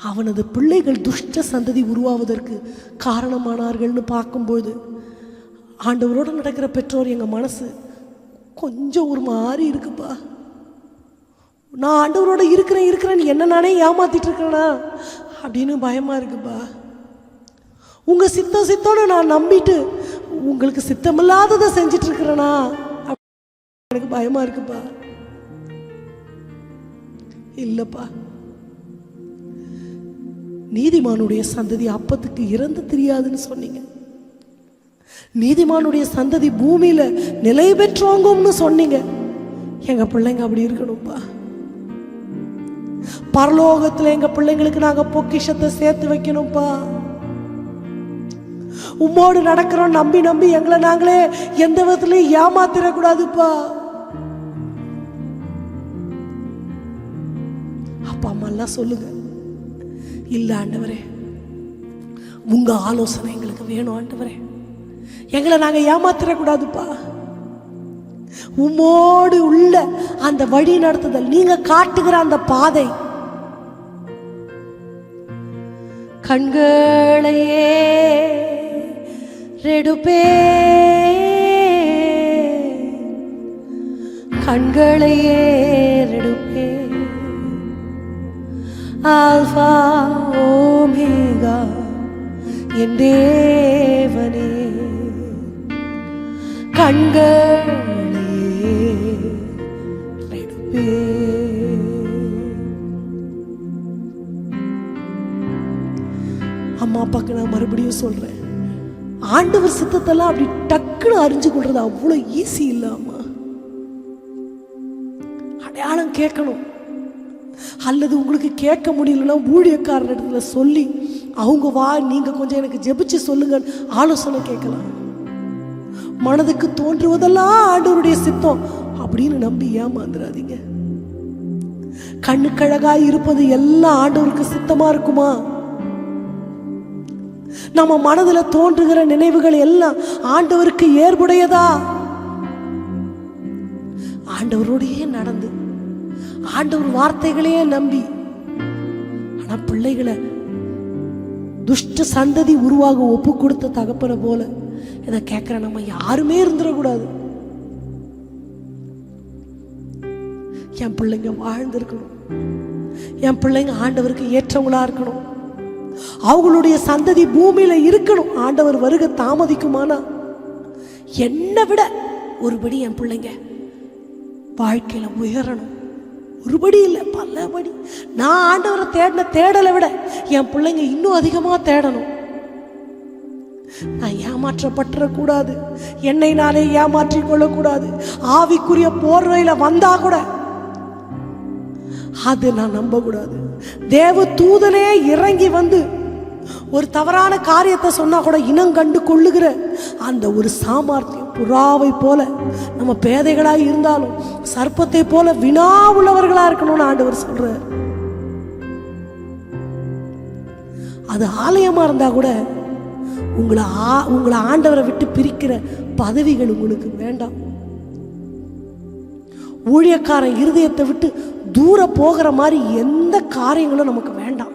அவனது பிள்ளைகள் துஷ்ட சந்ததி உருவாவதற்கு காரணமானார்கள்னு பார்க்கும்போது ஆண்டவரோடு நடக்கிற பெற்றோர் எங்கள் மனசு கொஞ்சம் ஒரு மாதிரி இருக்குப்பா. நான் ஆண்டவரோட இருக்கிறேன் என்ன நானே ஏமாத்திட்டு இருக்கிறேனா அப்படின்னு பயமாக இருக்குப்பா. உங்கள் சித்தம்னு நான் நம்பிட்டு உங்களுக்கு சித்தமில்லாததை செஞ்சிட்டு இருக்கிறேனா எனக்கு பயமாக இருக்குப்பா. இல்லப்பா, நீதிமானுடைய சந்ததி அப்பத்துக்கு இறந்து தெரியாதுன்னு சொன்னீங்க. நீதிமானுடைய சந்ததி பூமியில நிலை பெற்றோங்கும்னு சொன்னீங்க. எங்க பிள்ளைங்க அப்படி இருக்கணும்பா. பரலோகத்துல எங்க பிள்ளைங்களுக்கு நாங்க பொக்கிஷத்தை சேர்த்து வைக்கணும்பா. உம்மோடு நடக்கிறோம் நம்பி எங்களை நாங்களே எந்த விதத்திலையும் ஏமாத்திடக்கூடாதுப்பா. அப்பா அம்மா எல்லாம் சொல்லுங்க, இல்ல ஆண்டவரே உங்க ஆலோசனை எங்களுக்கு வேணும் ஆண்டவரே, எங்களை நாங்க ஏமாத்திடக்கூடாதுப்பா. உம்மோடு உள்ள அந்த வழி நடத்துதல், நீங்க காட்டுகிற அந்த பாதை கண்களையே ரெடுப்பே, கண்களையே ரெடுப்பே, ஆல்பா ஓமேகா என் தேவனே, கண்களையே ரெடுப்பே. அம்மா அப்பாக்கு நான் மறுபடியும் சொல்றேன், ஆண்டவர் சித்தத்தெல்லாம் அப்படி டக்குன்னு அறிஞ்சு கொள்றது அவ்வளோ ஈஸி இல்லாமா. அடையாளம் கேட்கணும், அல்லது உங்களுக்கு கேட்க முடியலன்னா ஊழியக்காரர் இடத்துல சொல்லி அவங்க நீங்க கொஞ்சம் எனக்கு ஜெபிச்சு சொல்லுங்க ஆலோசனை கேட்கலாம். மனதுக்கு தோன்றுவதெல்லாம் ஆண்டவருடைய சித்தம் அப்படின்னு நம்பி ஏமாந்துடாதீங்க. கண்ணுக்கழகாய் இருப்பது எல்லாம் ஆண்டவருக்கு சித்தமா இருக்குமா? நம்ம மனதில் தோன்றுகிற நினைவுகள் எல்லாம் ஆண்டவருக்கு ஏற்புடையதா? ஆண்டவரோடையே நடந்து ஆண்டவர் வார்த்தைகளையே நம்பி, ஆனா பிள்ளைகளை துஷ்ட சந்ததி உருவாக ஒப்பு கொடுத்த தகப்பனை போல இதை கேட்கிற நம்ம யாருமே இருந்துடக்கூடாது. என் பிள்ளைங்க வாழ்ந்திருக்கணும், என் பிள்ளைங்க ஆண்டவருக்கு ஏற்றவங்களா இருக்கணும், அவங்களுடைய சந்ததி பூமியில இருக்கணும். ஆண்டவர் வருகை தாமதிக்குமானா என்னை விட ஒருபடி என் பிள்ளைங்க வாழ்க்கையில உயரணும். ஒருபடி இல்லை, பலபடி. நான் ஆண்டவரை தேடின தேடலை விட என் பிள்ளைங்க இன்னும் அதிகமா தேடணும். நான் ஏமாற்றப்பட்டுறக்கூடாது, என்னை நானே ஏமாற்றிக் கொள்ளக்கூடாது. ஆவிக்குரிய போர்வையில வந்தா கூட அது நான் நம்ப கூடாது. தேவ தூதனே இறங்கி வந்து ஒரு தவறான காரியத்தை சொன்னா கூட இனம் கண்டு கொள்ளுகிற அந்த ஒரு சாமர்த்தியம் புறாவை போல நம்ம பேதைகளாய் இருந்தாலும் சர்ப்பத்தை போல வினா உள்ளவர்களா இருக்கணும்னு ஆண்டவர் சொல்றார். அது ஆலயமா இருந்தா கூட உங்களை ஆண்டவரை விட்டு பிரிக்கிற பதவிகள் உங்களுக்கு வேண்டாம். ஊழியக்காரன் இருதயத்தை விட்டு தூர போகிற மாதிரி எந்த காரியங்களும் நமக்கு வேண்டாம்.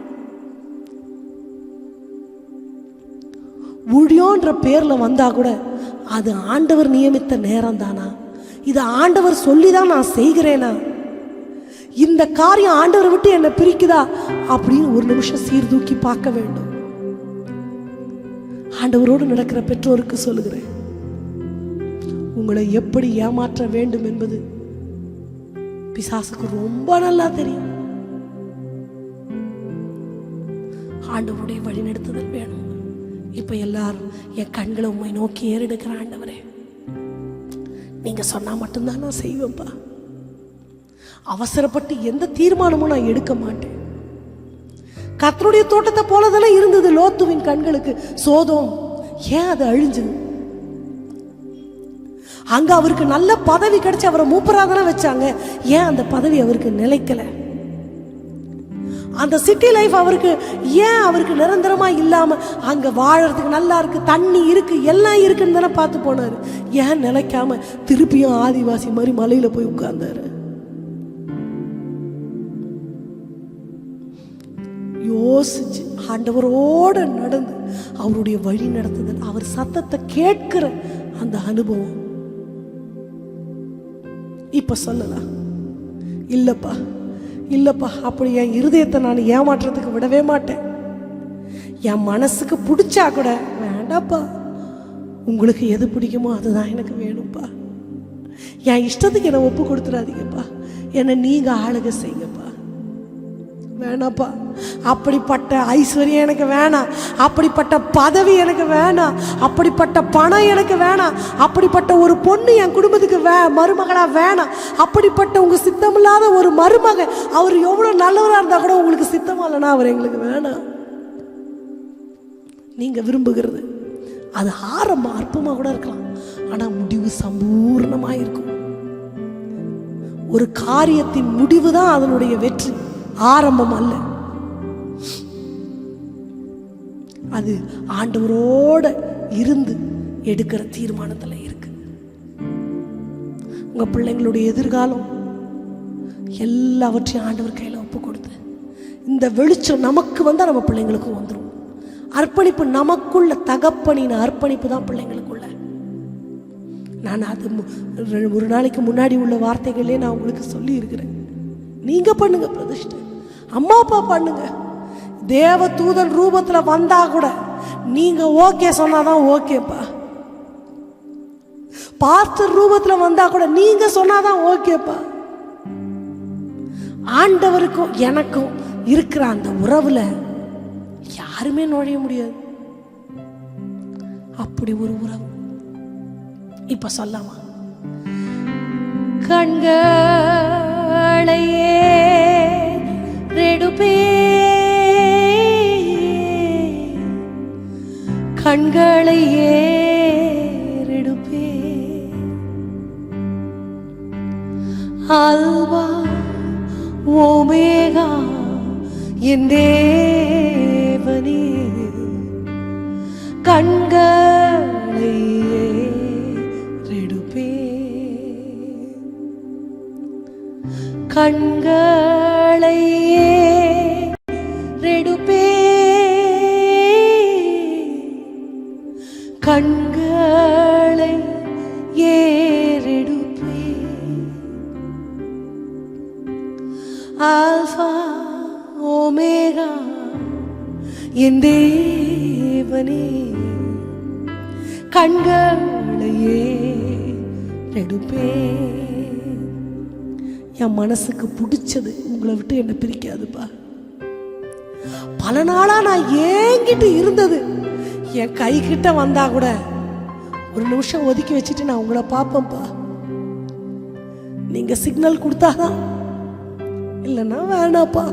ஊழியன்ற பேர்ல வந்தா கூட அது ஆண்டவர் நியமித்த நேரம் தானா, இது ஆண்டவர் சொல்லிதான் நான் செய்கிறேனா, இந்த காரியம் ஆண்டவரை விட்டு என்னை பிரிக்குதா அப்படின்னு ஒரு நிமிஷம் சீர்தூக்கி பார்க்க வேண்டும். ஆண்டவரோடு நடக்கிற பெற்றோருக்கு சொல்லுகிறேன், உங்களை எப்படி ஏமாற்ற வேண்டும் என்பது பிசாசுக்கு ரொம்ப நல்லா தெரியும். ஆண்டவருடைய வழிநடத்துதல் வேணும். இப்ப எல்லாரும் என் கண்களை உண்மை நோக்கி ஏறெடுக்கிற ஆண்டவரே, நீங்க சொன்னா மட்டும்தான் நான் செய்வேன்ப்பா. அவசரப்பட்டு எந்த தீர்மானமும் நான் எடுக்க மாட்டேன். கர்த்தருடைய தோட்டத்தை போலதெல்லாம் இருந்தது லோத்துவின் கண்களுக்கு. சோதோம் ஏன் அது அழிஞ்சது? அங்க அவருக்கு நல்ல பதவி கிடைச்சு அவரை மூப்பராதான வச்சாங்க. ஏன் அந்த பதவி அவருக்கு நிலைக்கல? அந்த சிட்டி லைஃப் அவருக்கு நிரந்தரமா இல்லாம அங்க வாழறதுக்கு நல்லா இருக்கு, தண்ணி இருக்கு, எல்லாம் இருக்குன்னு தானே பார்த்து போனாரு. ஏன் நிலைக்காம திருப்பியும் ஆதிவாசி மாதிரி மலையில போய் உட்கார்ந்தாரு? யோசிச்சு ஆண்டவரோட நடந்து அவருடைய வழி நடத்துதல், அவர் சத்தத்தை கேட்கிற அந்த அனுபவம். இப்ப சொல்லலாம், இல்லப்பா இல்லப்பா அப்படி என் இருதயத்தை நான் ஏமாற்றத்துக்கு விடவே மாட்டேன். என் மனசுக்கு பிடிச்சா கூட வேண்டாப்பா, உங்களுக்கு எது பிடிக்குமோ அதுதான் எனக்கு வேணும்ப்பா. என் இஷ்டத்துக்கு என்னை ஒப்பு கொடுத்துடாதீங்கப்பா, என்னை நீங்க ஆளுக செய்யுங்கப்பா. வேணாப்பா, அப்படிப்பட்ட ஐஸ்வர்யம் எனக்கு வேணாம், அப்படிப்பட்ட பதவி எனக்கு வேணாம், அப்படிப்பட்ட பணம் எனக்கு வேணாம், அப்படிப்பட்ட ஒரு பொண்ணு என் குடும்பத்துக்கு மருமகளா வேணாம், அப்படிப்பட்ட உங்க சித்தமில்லாத ஒரு மருமக அவர் எவ்வளவு நல்லவரா இருந்தா கூட உங்களுக்கு சித்தமா இல்லைன்னா அவர் எங்களுக்கு வேணாம். நீங்க விரும்புகிறது அது ஆரம்பம் அற்பமா கூட இருக்கலாம், ஆனா முடிவு சம்பூர்ணமா இருக்கும். ஒரு காரியத்தின் முடிவு தான் அதனுடைய வெற்றி, ஆரம்பம் அல்ல. அது ஆண்டவரோட இருந்து எடுக்கிற தீர்மானத்துல இருக்கு. உங்க பிள்ளைங்களுடைய எதிர்காலம் எல்லாவற்றையும் ஆண்டவர் கையில ஒப்பு கொடுத்து, இந்த வெளிச்சம் நமக்கு வந்தா நம்ம பிள்ளைங்களுக்கும் வந்துடும். அர்ப்பணிப்பு நமக்குள்ள, தகப்பனின் அர்ப்பணிப்பு தான் பிள்ளைங்களுக்குள்ள. நான் அது ஒரு நாளைக்கு முன்னாடி உள்ள வார்த்தைகளே நான் உங்களுக்கு சொல்லி இருக்கிறேன். நீங்க பண்ணுங்க பிரதிஷ்டை, அம்மா அப்பா பண்ணுங்க. தேவ தூதன் ரூபத்துல வந்தா கூட நீங்க ஓகே சொன்னாதான் ஓகேப்பா. பாஸ்டர் ரூபத்துல வந்தா கூட நீங்க சொன்னாதான் ஓகேப்பா. ஆண்டவருக்கும் எனக்கும் இருக்கிற அந்த உறவுல யாருமே நுழைய முடியாது. அப்படி ஒரு உறவு. இப்ப சொல்லாமா, கண்களையே ரெடுப்பே, கண்களையே ரெடுப்பே, அல்வா ஓமேகா என் தேவனே, கண்களையே ரெடுப்பே, கண்களை ஏறெடுப்பே, கண்களை ஏறெடுப்பே. ஆல்பா ஓமேகா என் தேவனே, கண்களையே எடுப்பே. என் மனசுக்கு பிடிச்சது உங்களை விட்டு என்ன பிரிக்காதுப்பா. பல நாளா நான் ஏங்கிட்டு இருந்தது என் கை கிட்ட வந்தா கூட ஒரு நிமிஷம் ஒதுக்கி வச்சுட்டு நான் உங்களை பார்ப்பேன்ப்பா. நீங்க சிக்னல் கொடுத்தாதான், இல்லைன்னா வேணாப்பா.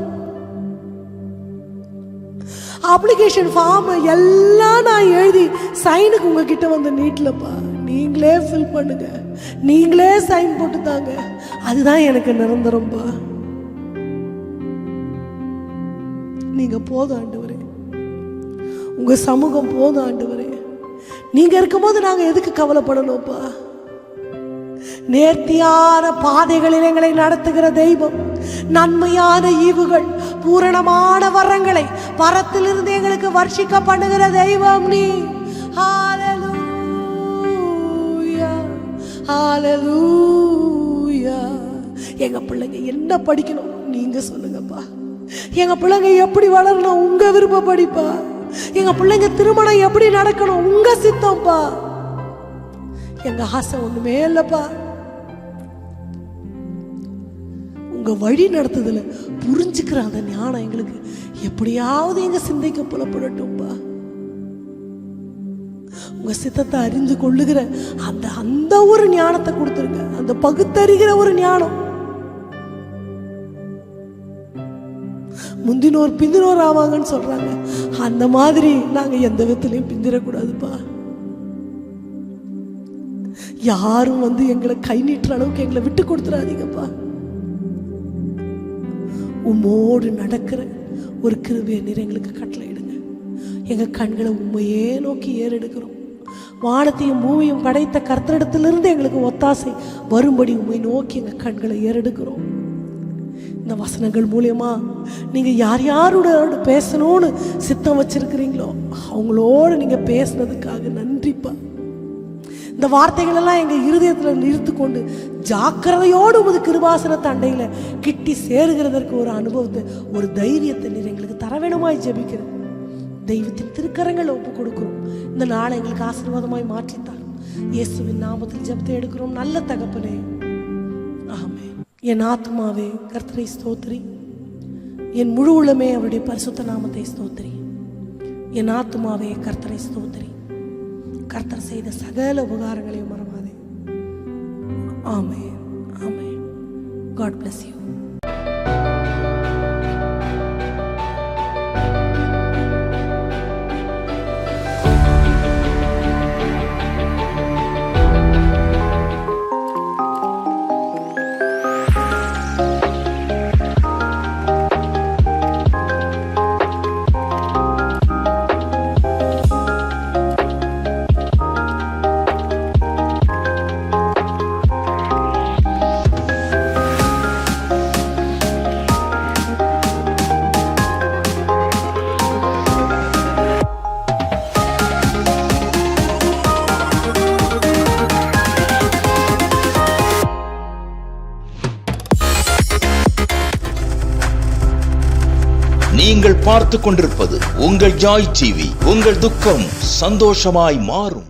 அப்ளிகேஷன் ஃபார்ம் எல்லாம் நான் எழுதி சைனுக்கு உங்ககிட்ட வந்து நீட்லப்பா. நீங்களே ஃபில் பண்ணுங்க, நீங்களே சைன் போட்டு தாங்க. அதுதான் எனக்கு நிரந்தரம்பா. நீங்க போதும் ஆண்டவரே, உங்க சமூகம் போதும் ஆண்டவரே. நீங்க இருக்கும்போது நாங்க எதுக்கு கவலைப்படணும்ப்பா? நேர்த்தியான பாதைகளில் எங்களை நடத்துகிற தெய்வம், நன்மையான ஈவுகள், பூரணமான வரங்களை பரத்திலிருந்து எங்களுக்கு வர்ஷிக்க பண்ணுகிற தெய்வம் நீ. ஹல்லேலூயா, ஹல்லேலூயா. எங்க பிள்ளைங்க என்ன படிக்கணும் நீங்க சொல்லுங்கப்பா. எங்க பிள்ளைங்க எப்படி வளரணும் உங்க விருப்பப்படிப்பா. எங்க பிள்ளைங்க திருமணம் எப்படி நடக்கணும் உங்க சித்தம்ப்பா. எங்க ஆசை ஒண்ணுமே இல்லப்பா. உங்க வழி நடத்துதல புரிஞ்சுக்கிற அந்த ஞானம் எங்களுக்கு எப்படியாவது எங்க சிந்தைக்கு புலப்படட்டும்பா. உங்க சித்தத்தை அறிந்து கொள்ளுகிற அந்த ஒரு ஞானத்தை கொடுத்துருங்க, அந்த பகுத்தறிகிற ஒரு ஞானம். முந்தினோர் பிந்தினோர் ஆவாங்கன்னு சொல்றாங்க, அந்த மாதிரி நாங்க எந்த விதத்திலையும் பிந்திரக்கூடாதுப்பா. யாரும் வந்து எங்களை கை நீட்டுற அளவுக்கு எங்களை விட்டு கொடுத்துறாதீங்கப்பா. உம்மோடு நடக்கிற ஒரு கிருபையை நீர் எங்களுக்கு கட்டளையிடுங்க. எங்க கண்களை உண்மையே நோக்கி ஏறெடுக்கிறோம். வானத்தையும் பூமியும் படைத்த கர்த்தரிடத்திலிருந்து எங்களுக்கு ஒத்தாசை வரும்படி உண்மை நோக்கி எங்க கண்களை ஏறெடுக்கிறோம். இந்த வசனங்கள் மூலியமா நீங்க யார் யாரோட பேசணும்னு சித்தம் வச்சிருக்கிறீங்களோ அவங்களோட நீங்க பேசுனதுக்காக நன்றிப்பா. இந்த வார்த்தைகள் எல்லாம் எங்க இருதயத்துல நிறுத்து கொண்டு ஜாக்கிரதையோடு உமது கிருபாசன தண்டையில கிட்டி சேருகிறதற்கு ஒரு அனுபவத்தை, ஒரு தைரியத்தை நீர் எங்களுக்கு தர வேணுமாய் ஜெபிக்கிறேன். தெய்வத்தின் திருக்கரங்களை ஒப்பு கொடுக்கிறோம். இந்த நாளை எங்களுக்கு ஆசீர்வாதமாய் மாற்றித்தார். இயேசுவின் நாமத்தில் ஜெபத்தை எடுக்கிறோம் நல்ல தகப்பனே, ஆமென். என் ஆத்மாவே கர்த்தரை ஸ்தோத்திரி, என் முழு உள்ளமே அவருடைய பரிசுத்த நாமத்தை ஸ்தோத்திரி. என் ஆத்மாவே கர்த்தரை ஸ்தோத்திரி, கர்த்தர் செய்த சகல உபகாரங்களையும் மறவாதே. ஆமென், ஆமென். God bless you.
நீங்கள் பார்த்து கொண்டிருப்பது உங்கள் ஜாய் டிவி. உங்கள் துக்கம் சந்தோஷமாய் மாறும்.